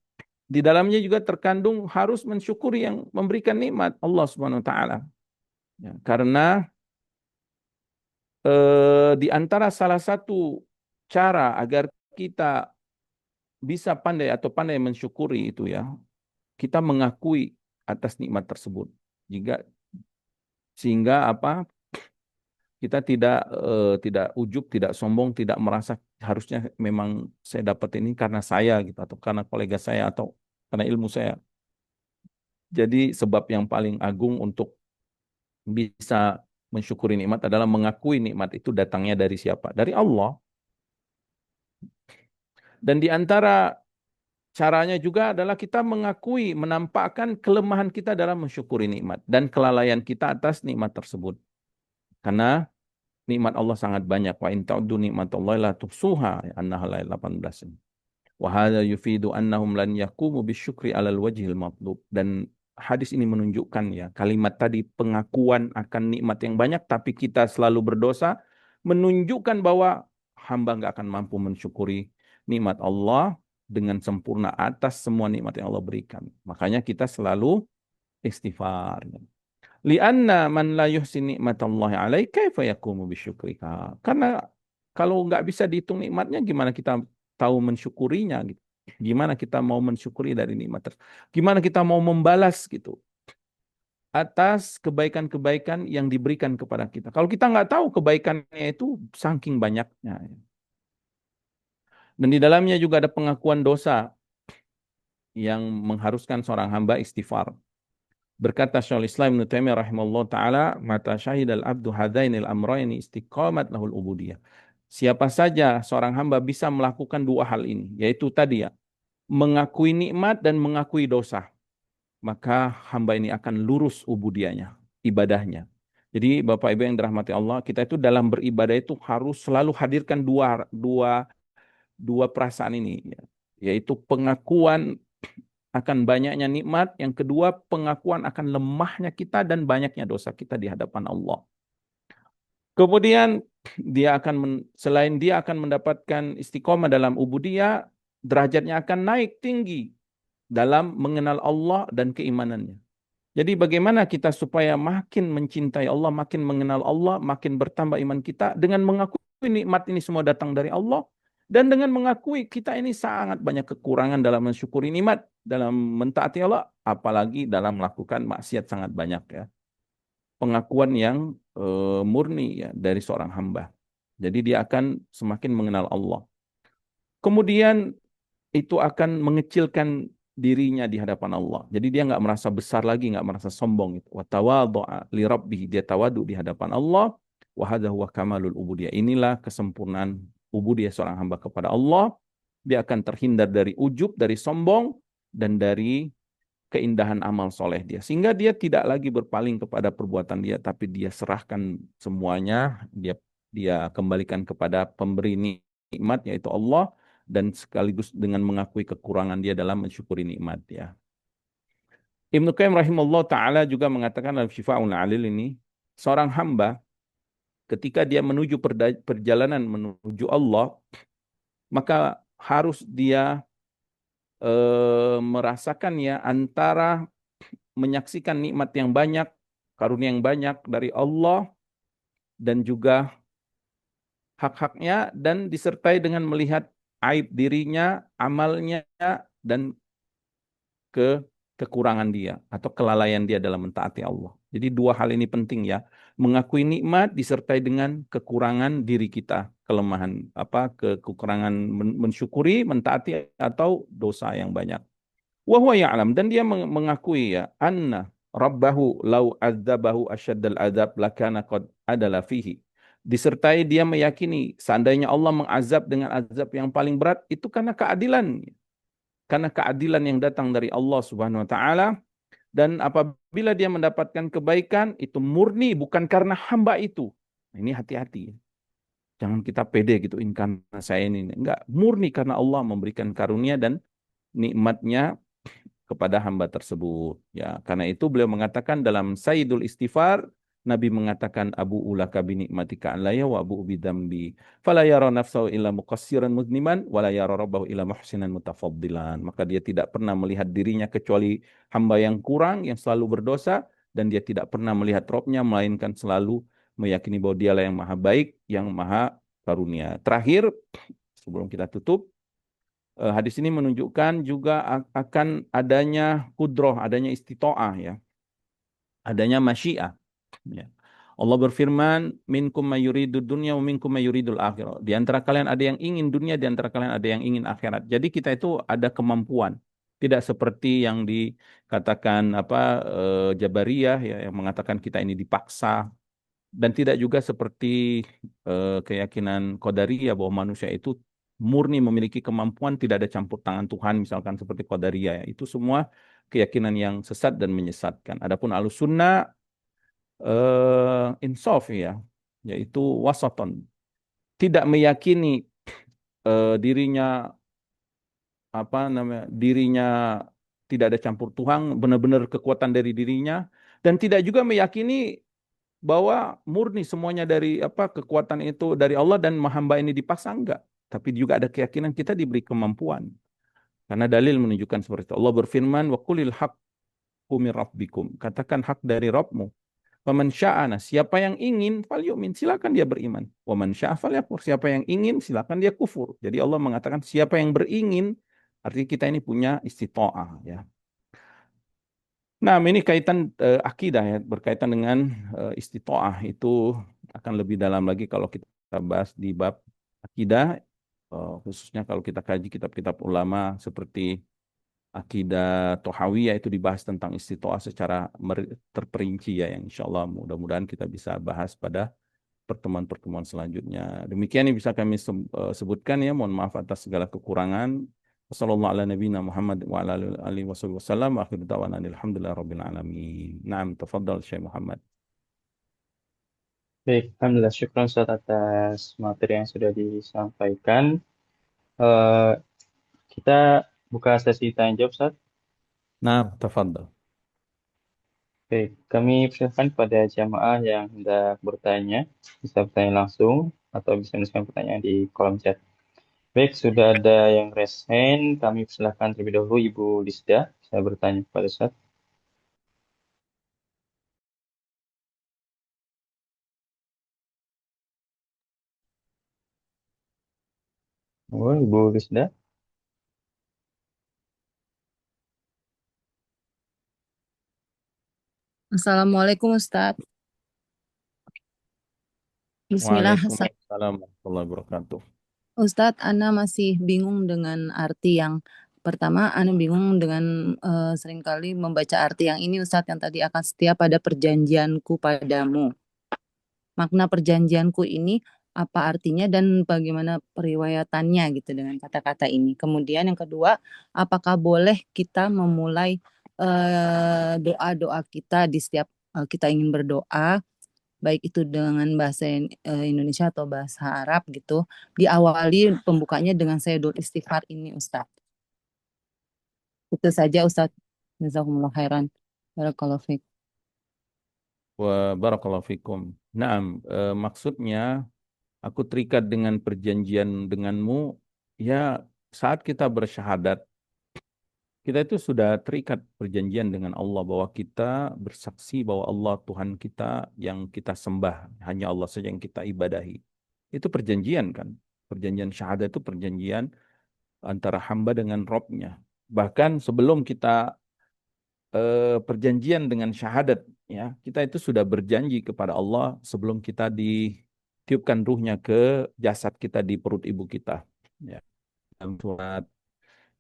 di dalamnya juga terkandung harus mensyukuri yang memberikan nikmat Allah Subhanahu wa taala. Ya, karena di antara salah satu cara agar kita bisa pandai atau pandai mensyukuri itu ya, kita mengakui atas nikmat tersebut. Sehingga apa? Kita tidak ujub, tidak sombong, tidak merasa harusnya memang saya dapat ini karena saya gitu, atau karena kolega saya, atau karena ilmu saya. Jadi sebab yang paling agung untuk bisa mensyukuri nikmat adalah mengakui nikmat itu datangnya dari siapa? Dari Allah. Dan di antara caranya juga adalah kita mengakui, menampakkan kelemahan kita dalam mensyukuri nikmat dan kelalaian kita atas nikmat tersebut. Karena nikmat Allah sangat banyak. Wa in ta'uddu nikmatallahi la tuhsuha, An-Nahl ayat 18. Wa hadza yufidu annahum lan yaqumu bisyukri 'alal wajhil matlub. Dan hadis ini menunjukkan ya, kalimat tadi pengakuan akan nikmat yang banyak tapi kita selalu berdosa, menunjukkan bahwa hamba nggak akan mampu mensyukuri nikmat Allah dengan sempurna atas semua nikmat yang Allah berikan. Makanya kita selalu istighfar. Lianna man la yuhsin nikmatallahi alaih kaifa yaqumu bisyukrika. Karena kalau nggak bisa dihitung nikmatnya, gimana kita tahu mensyukurinya gitu. Gimana kita mau mensyukuri dari nikmat tersebut? Gimana kita mau membalas gitu atas kebaikan-kebaikan yang diberikan kepada kita. Kalau kita nggak tahu kebaikannya itu saking banyaknya. Dan di dalamnya juga ada pengakuan dosa yang mengharuskan seorang hamba istighfar. Berkata Syekhul Islam Ibnu Taimiyah rahimahullah taala, mata syahidal abdu hadainil amrayni istiqamat lahul ubudiyah. Siapa saja seorang hamba bisa melakukan dua hal ini, yaitu tadi ya, mengakui nikmat dan mengakui dosa, maka hamba ini akan lurus ubudiyahnya, ibadahnya. Jadi Bapak Ibu yang dirahmati Allah, kita itu dalam beribadah itu harus selalu hadirkan dua perasaan ini, yaitu pengakuan akan banyaknya nikmat, yang kedua pengakuan akan lemahnya kita dan banyaknya dosa kita di hadapan Allah. Kemudian selain dia akan mendapatkan istiqomah dalam ubudiyah, derajatnya akan naik tinggi dalam mengenal Allah dan keimanannya. Jadi bagaimana kita supaya makin mencintai Allah, makin mengenal Allah, makin bertambah iman kita dengan mengakui nikmat ini semua datang dari Allah, dan dengan mengakui kita ini sangat banyak kekurangan dalam mensyukuri nikmat, dalam mentaati Allah, apalagi dalam melakukan maksiat sangat banyak ya. Pengakuan yang murni ya dari seorang hamba. Jadi dia akan semakin mengenal Allah. Kemudian itu akan mengecilkan dirinya di hadapan Allah. Jadi dia nggak merasa besar lagi, nggak merasa sombong. Wa tawadhu'a li rabbih, dia tawadu di hadapan Allah. Wa hadza huwa kamalul ubudiyah. Inilah kesempurnaan ubudiyah seorang hamba kepada Allah. Dia akan terhindar dari ujub, dari sombong, dan dari keindahan amal soleh dia. Sehingga dia tidak lagi berpaling kepada perbuatan dia, tapi dia serahkan semuanya, dia kembalikan kepada pemberi nikmat, yaitu Allah, dan sekaligus dengan mengakui kekurangan dia dalam mensyukuri nikmat ya. Ibnu Qayyim rahimahullah ta'ala juga mengatakan dalam Syifa'ul Alil ini, seorang hamba ketika dia menuju perjalanan menuju Allah, maka harus dia merasakan ya antara menyaksikan nikmat yang banyak, karunia yang banyak dari Allah, dan juga hak-haknya, dan disertai dengan melihat aib dirinya, amalnya, dan kekurangan dia atau kelalaian dia dalam mentaati Allah. Jadi dua hal ini penting ya, mengakui nikmat disertai dengan kekurangan diri kita, kelemahan kekurangan mensyukuri, mentaati atau dosa yang banyak. Wa huwa ya'lam, dan dia mengakui ya anna rabbahu law adzabahu asyaddal adzab lakana qad adala fihi. Disertai dia meyakini seandainya Allah mengazab dengan azab yang paling berat itu karena keadilan. Karena keadilan yang datang dari Allah Subhanahu wa taala, dan apabila dia mendapatkan kebaikan itu murni bukan karena hamba itu. Nah, ini hati-hati. Jangan kita pede gitu, karena saya ini. Enggak, murni karena Allah memberikan karunia dan nikmatnya kepada hamba tersebut. Ya, karena itu beliau mengatakan dalam Sayyidul Istighfar, Nabi mengatakan abu ulaka bi nikmatika alayya wa abu bidambi. Fala yara nafsahu illa muqassiran muzniman wa la yara rabbahu illa muhsinan mutafaddilan. Maka dia tidak pernah melihat dirinya kecuali hamba yang kurang, yang selalu berdosa, dan dia tidak pernah melihat Rabb-nya melainkan selalu meyakini bahwa dialah yang maha baik, yang maha karunia. Terakhir, sebelum kita tutup, hadis ini menunjukkan juga akan adanya kudroh, adanya istitoah ya, adanya masyiah. Ya. Allah berfirman, minkum mayuridu dunya wa minkum mayuridul akhirah. Di antara kalian ada yang ingin dunia, di antara kalian ada yang ingin akhirat. Jadi kita itu ada kemampuan. Tidak seperti yang dikatakan Jabariyah ya, yang mengatakan kita ini dipaksa, dan tidak juga seperti keyakinan Qadariyah bahwa manusia itu murni memiliki kemampuan, tidak ada campur tangan Tuhan, misalkan seperti Qadariyah. Ya. Itu semua keyakinan yang sesat dan menyesatkan. Adapun Ahlussunnah insaf ya, yaitu wasaton, tidak meyakini dirinya dirinya tidak ada campur Tuhan, benar-benar kekuatan dari dirinya, dan tidak juga meyakini bahwa murni semuanya dari kekuatan itu dari Allah dan hamba ini dipaksa, enggak. Tapi juga ada keyakinan kita diberi kemampuan. Karena dalil menunjukkan seperti itu. Allah berfirman, wa qulil haqqu min rabbikum. Katakan hak dari Rabbmu. Waman sya'ana, siapa yang ingin falyu'min, silakan dia beriman. Waman sya'a falyakfur, siapa yang ingin silakan dia kufur. Jadi Allah mengatakan siapa yang beringin, artinya kita ini punya istita'ah ya. Nah, ini kaitan akidah ya, berkaitan dengan istita'ah itu akan lebih dalam lagi kalau kita bahas di bab akidah, khususnya kalau kita kaji kitab-kitab ulama seperti akidah Tohawiyah, itu dibahas tentang istita'ah secara terperinci ya, yang insya Allah mudah-mudahan kita bisa bahas pada pertemuan-pertemuan selanjutnya. Demikian yang bisa kami sebutkan ya, mohon maaf atas segala kekurangan. Wassalamualaikum warahmatullahi wabarakatuh. Akhir da'wana alhamdulillah rabbil alamin. Naam, tafadhal Syekh Muhammad. Baik, alhamdulillah, syukran Ustaz atas materi yang sudah disampaikan. Eh, kita buka sesi tanya jawab, Ustaz. Naam, tafadhal. Baik, kami persilakan kepada jamaah yang hendak bertanya, bisa bertanya langsung atau bisa menuliskan pertanyaan di kolom chat. Baik, sudah ada yang raise hand, kami persilakan terlebih dahulu Ibu Lisda, bisa bertanya kepada Ustaz. Oh, Ibu Lisda. Assalamualaikum Ustadz. Bismillah. Waalaikumsalam warahmatullahi wabarakatuh. Ustadz, Ana masih bingung dengan arti yang pertama. Ana bingung dengan seringkali membaca arti yang ini Ustadz, yang tadi akan setia pada perjanjianku padamu. makna perjanjianku ini apa artinya dan bagaimana periwayatannya gitu dengan kata-kata ini. Kemudian yang kedua, apakah boleh kita memulai doa-doa kita di setiap kita ingin berdoa, baik itu dengan bahasa Indonesia atau bahasa Arab gitu, diawali pembukanya dengan sayadul istighfar ini, Ustaz. Itu saja, Ustaz. Jazakumullah khairan. Barakallahu fiik. Wa barakallahu fikum. Naam, maksudnya aku terikat dengan perjanjian denganmu, ya saat kita bersyahadat, kita itu sudah terikat perjanjian dengan Allah bahwa kita bersaksi bahwa Allah Tuhan kita yang kita sembah, hanya Allah saja yang kita ibadahi. Itu perjanjian kan. Perjanjian syahadat itu perjanjian antara hamba dengan Robnya. Bahkan sebelum kita perjanjian dengan syahadat, ya kita itu sudah berjanji kepada Allah sebelum kita ditiupkan ruhnya ke jasad kita di perut ibu kita. Ya. Dalam surat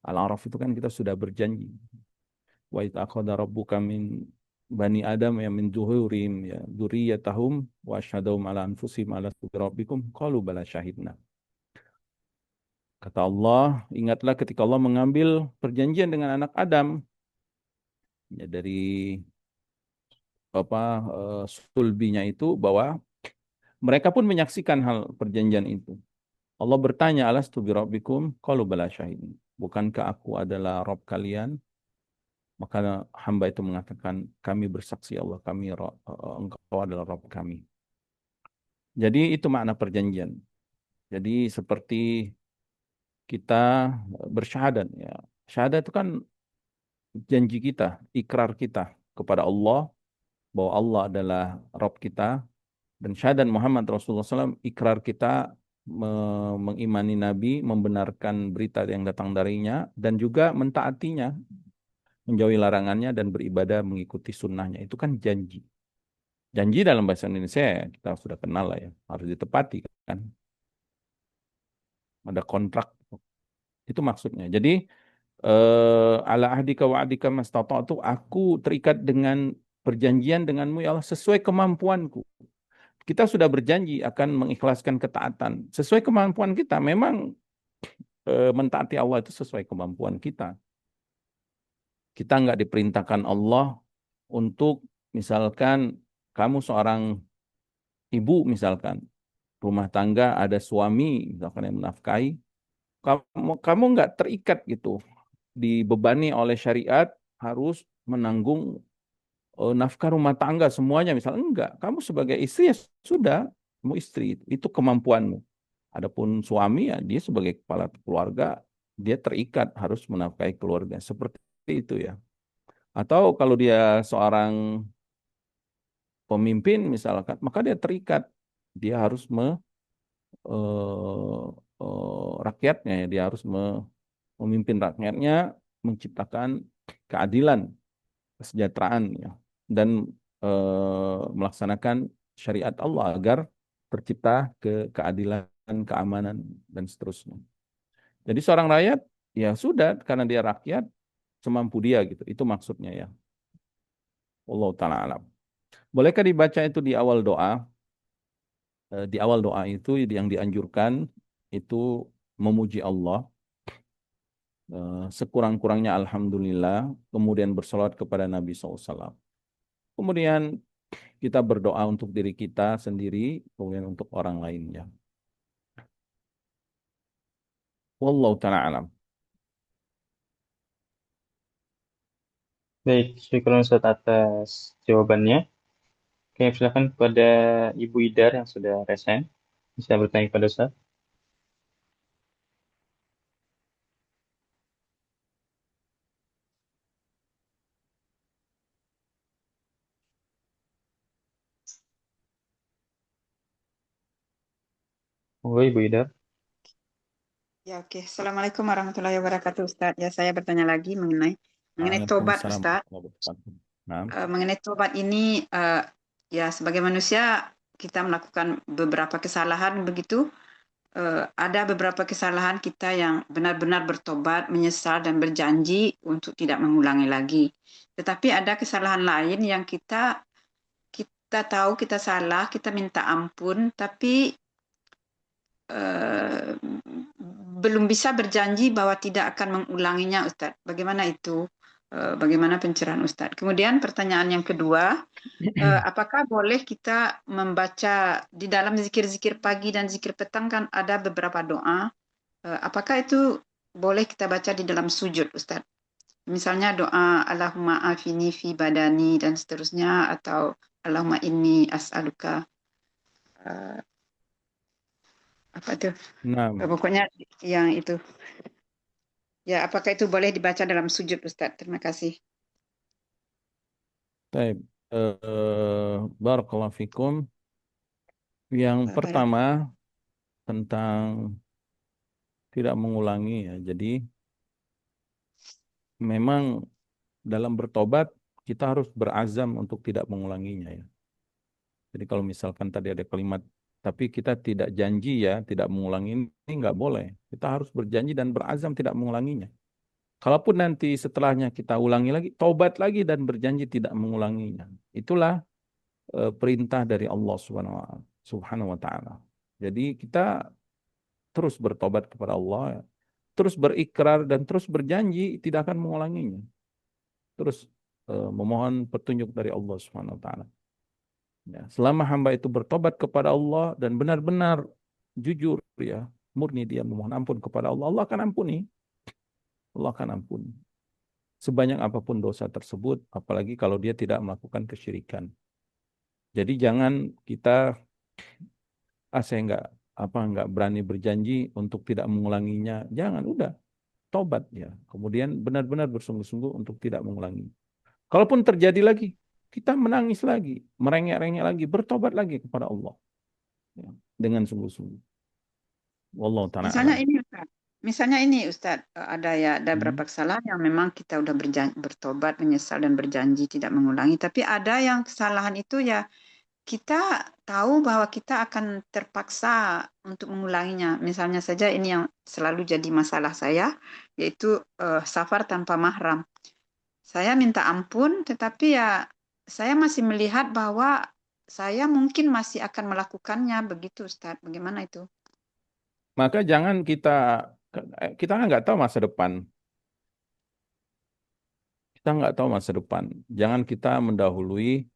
Al-A'raf itu kan kita sudah berjanji. Wa idz akhadha rabbuka min bani Adam ya min zuhurim ya dzurriyyatahum wa asyhadahum ala anfusihim ala rabbikum qalu bala syahidna. Kata Allah, ingatlah ketika Allah mengambil perjanjian dengan anak Adam, ya dari sulbinya itu, bahwa mereka pun menyaksikan hal perjanjian itu. Allah bertanya, alastu bi rabbikum qalu bala syahidin. Bukankah aku adalah Rabb kalian? Maka hamba itu mengatakan, kami bersaksi Allah, engkau adalah Rabb kami. Jadi itu makna perjanjian. Jadi seperti kita bersyahadat, ya. Syahadat itu kan janji kita, ikrar kita kepada Allah bahwa Allah adalah Rabb kita, dan syahadat Muhammad Rasulullah SAW, ikrar kita mengimani Nabi, membenarkan berita yang datang darinya, dan juga mentaatinya, menjauhi larangannya, dan beribadah mengikuti sunnahnya. Itu kan janji. Janji dalam bahasa Indonesia kita sudah kenal lah ya, harus ditepati kan. Ada kontrak. Itu maksudnya. Jadi ala ahdika wa ahdika mastata'tu, aku terikat dengan perjanjian denganmu ya Allah sesuai kemampuanku. Kita sudah berjanji akan mengikhlaskan ketaatan sesuai kemampuan kita. Memang mentaati Allah itu sesuai kemampuan kita. Kita nggak diperintahkan Allah untuk, misalkan kamu seorang ibu, misalkan rumah tangga, ada suami misalkan yang menafkahi, kamu nggak terikat gitu, dibebani oleh syariat harus menanggung nafkah rumah tangga semuanya, misalnya enggak. Kamu sebagai istri ya sudah, kamu istri, itu kemampuanmu. Adapun suami ya dia sebagai kepala keluarga, dia terikat harus menafkahi keluarga. Seperti itu ya. Atau kalau dia seorang pemimpin misalkan, maka dia terikat. Dia harus rakyatnya, dia harus memimpin rakyatnya, menciptakan keadilan, kesejahteraan ya, dan melaksanakan syariat Allah agar tercipta keadilan, keamanan, dan seterusnya. Jadi seorang rakyat ya sudah, karena dia rakyat semampu dia gitu. Itu maksudnya ya. Allah taala alam. Bolehkah dibaca itu di awal doa? Di awal doa itu yang dianjurkan itu memuji Allah, sekurang-kurangnya alhamdulillah, kemudian bersolawat kepada Nabi SAW. Kemudian kita berdoa untuk diri kita sendiri, kemudian untuk orang lainnya. Wallahu ta'ala alam. Baik, syukur Ustaz atas jawabannya. Oke, silakan kepada Ibu Idar yang sudah resen. Bisa bertanya kepada Ustaz. Oh, Ibu Idar. Ya, oke. Assalamualaikum warahmatullahi wabarakatuh, Ustaz. Ya, saya bertanya lagi mengenai tobat, Waalaikumsalam Ustaz. warahmatullahi wabarakatuh. Nah, Mengenai tobat ini, ya sebagai manusia kita melakukan beberapa kesalahan begitu. Ada beberapa kesalahan kita yang benar-benar bertobat, menyesal dan berjanji untuk tidak mengulangi lagi. Tetapi ada kesalahan lain yang kita kita tahu kita salah, kita minta ampun, tapi belum bisa berjanji bahwa tidak akan mengulanginya, Ustadz. Bagaimana itu? Bagaimana pencerahan Ustadz? Kemudian pertanyaan yang kedua, apakah boleh kita membaca di dalam zikir-zikir pagi dan zikir petang kan ada beberapa doa. Apakah itu boleh kita baca di dalam sujud, Ustadz? Misalnya doa Allahumma afini fi badani dan seterusnya, atau Allahumma inni as'aluka apa itu? Nah, Pokoknya yang itu. Ya, apakah itu boleh dibaca dalam sujud, Ustadz? Terima kasih. baik. Barakallahu fikum. Yang Pak Barak. pertama tentang tidak mengulangi ya. Jadi memang dalam bertobat kita harus berazam untuk tidak mengulanginya ya. Jadi kalau misalkan tadi ada kalimat tapi kita tidak janji ya tidak mengulangi ini nggak boleh. Kita harus berjanji dan berazam tidak mengulanginya. Kalaupun nanti setelahnya kita ulangi lagi, tobat lagi dan berjanji tidak mengulanginya. Itulah perintah dari Allah Subhanahu wa taala. Jadi kita terus bertobat kepada Allah, terus berikrar dan terus berjanji tidak akan mengulanginya. Terus memohon petunjuk dari Allah Subhanahu wa taala. Ya, selama hamba itu bertobat kepada Allah dan benar-benar jujur ya, murni dia memohon ampun kepada Allah, Allah akan ampuni. Allah akan ampuni. Sebanyak apapun dosa tersebut, apalagi kalau dia tidak melakukan kesyirikan. Jadi jangan kita saya nggak berani berjanji untuk tidak mengulanginya. Jangan, udah tobat ya. Kemudian benar-benar bersungguh-sungguh untuk tidak mengulangi. Kalaupun terjadi lagi, kita menangis lagi, merengek-rengek lagi, bertobat lagi kepada Allah ya, dengan sungguh-sungguh. Wallahu ta'ala Misalnya alam. ini, Ustadz. Misalnya ini, Ustadz, ada beberapa kesalahan yang memang kita udah bertobat, menyesal dan berjanji tidak mengulangi. Tapi ada yang kesalahan itu ya kita tahu bahwa kita akan terpaksa untuk mengulanginya. Misalnya saja ini yang selalu jadi masalah saya, yaitu safar tanpa mahram. Saya minta ampun, tetapi ya saya masih melihat bahwa saya mungkin masih akan melakukannya. Begitu, Ustadz. Bagaimana itu? Maka jangan kita kan nggak tahu masa depan. Kita nggak tahu masa depan. Jangan kita mendahului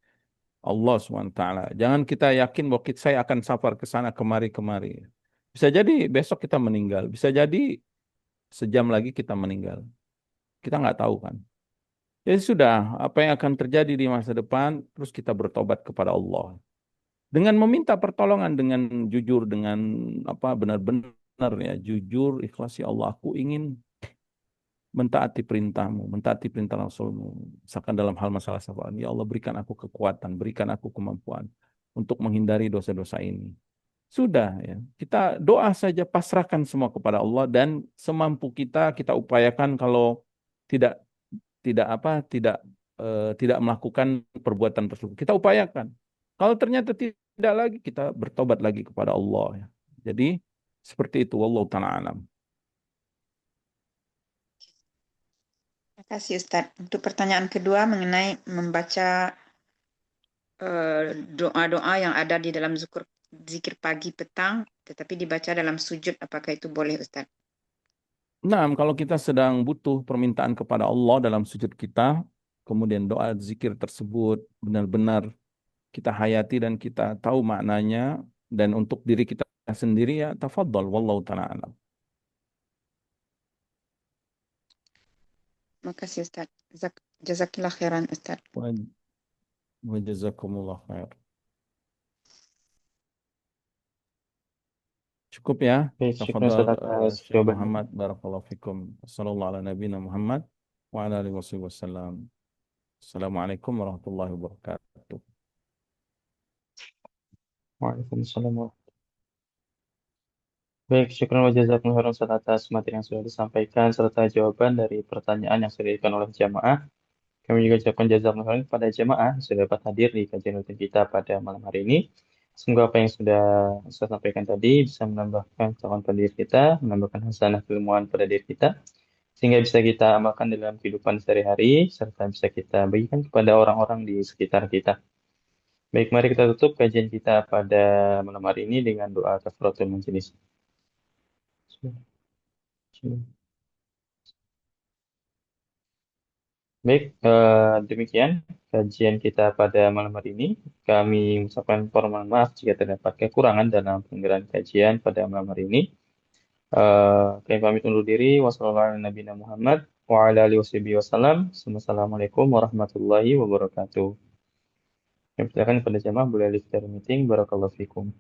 Allah SWT. Jangan kita yakin bahwa saya akan safar ke sana kemari-kemari. Bisa jadi besok kita meninggal. Bisa jadi sejam lagi kita meninggal. Kita nggak tahu kan. Jadi sudah, apa yang akan terjadi di masa depan, terus kita bertobat kepada Allah. Dengan meminta pertolongan, dengan jujur, dengan apa benar-benar ya, jujur, ikhlas ya Allah, aku ingin mentaati perintahmu, mentaati perintah Rasulmu. Misalkan dalam hal masalah safar, ya Allah berikan aku kekuatan, berikan aku kemampuan untuk menghindari dosa-dosa ini. Sudah ya, kita doa saja, pasrahkan semua kepada Allah dan semampu kita kita upayakan kalau tidak tidak apa tidak melakukan perbuatan tersebut. Kita upayakan. Kalau ternyata tidak lagi, kita bertobat lagi kepada Allah ya. Jadi seperti itu, wallahu ta'ala alam. Terima kasih, Ustadz. Untuk pertanyaan kedua mengenai membaca doa-doa yang ada di dalam zikir pagi petang, tetapi dibaca dalam sujud, apakah itu boleh, Ustadz? Nah, kalau kita sedang butuh permintaan kepada Allah dalam sujud kita, kemudian doa zikir tersebut benar-benar kita hayati dan kita tahu maknanya, dan untuk diri kita sendiri ya tafadhal, wallahu ta'ala alam. Terima kasih, Ustadz. Jazakillah khairan, Ustadz. Wa jazakumullah khair. Cukup ya. Baik, syukur Tafadhal atas Syekh jawabannya. Muhammad, barakallahu fikum. Sallallahu ala nabiyina Muhammad wa ala alihi wasallam. Assalamualaikum warahmatullahi wabarakatuh. Waalaikumsalam. Baik, syukur wa jazakumullah khairan Ustaz atas materi yang sudah disampaikan serta jawaban dari pertanyaan yang sudah diberikan oleh jamaah. Kami juga ucapkan jazakumullah khairan kepada jamaah yang sudah dapat hadir di kajian rutin kita pada malam hari ini. Semoga apa yang sudah saya sampaikan tadi bisa menambahkan pengetahuan pada diri kita, menambahkan hasanah keilmuan pada diri kita, sehingga bisa kita amalkan dalam kehidupan sehari-hari, serta bisa kita bagikan kepada orang-orang di sekitar kita. Baik, mari kita tutup kajian kita pada malam hari ini dengan doa kafaratul majelis. Baik, demikian kajian kita pada malam hari ini. Kami mengucapkan permohonan maaf jika terdapat kekurangan dalam penyelenggaraan kajian pada malam hari ini. Kami pamit undur diri. Wassalamualaikum warahmatullahi wabarakatuh. Kami persilakan kepada jamaah boleh lift dari meeting. Barakallahu fikum.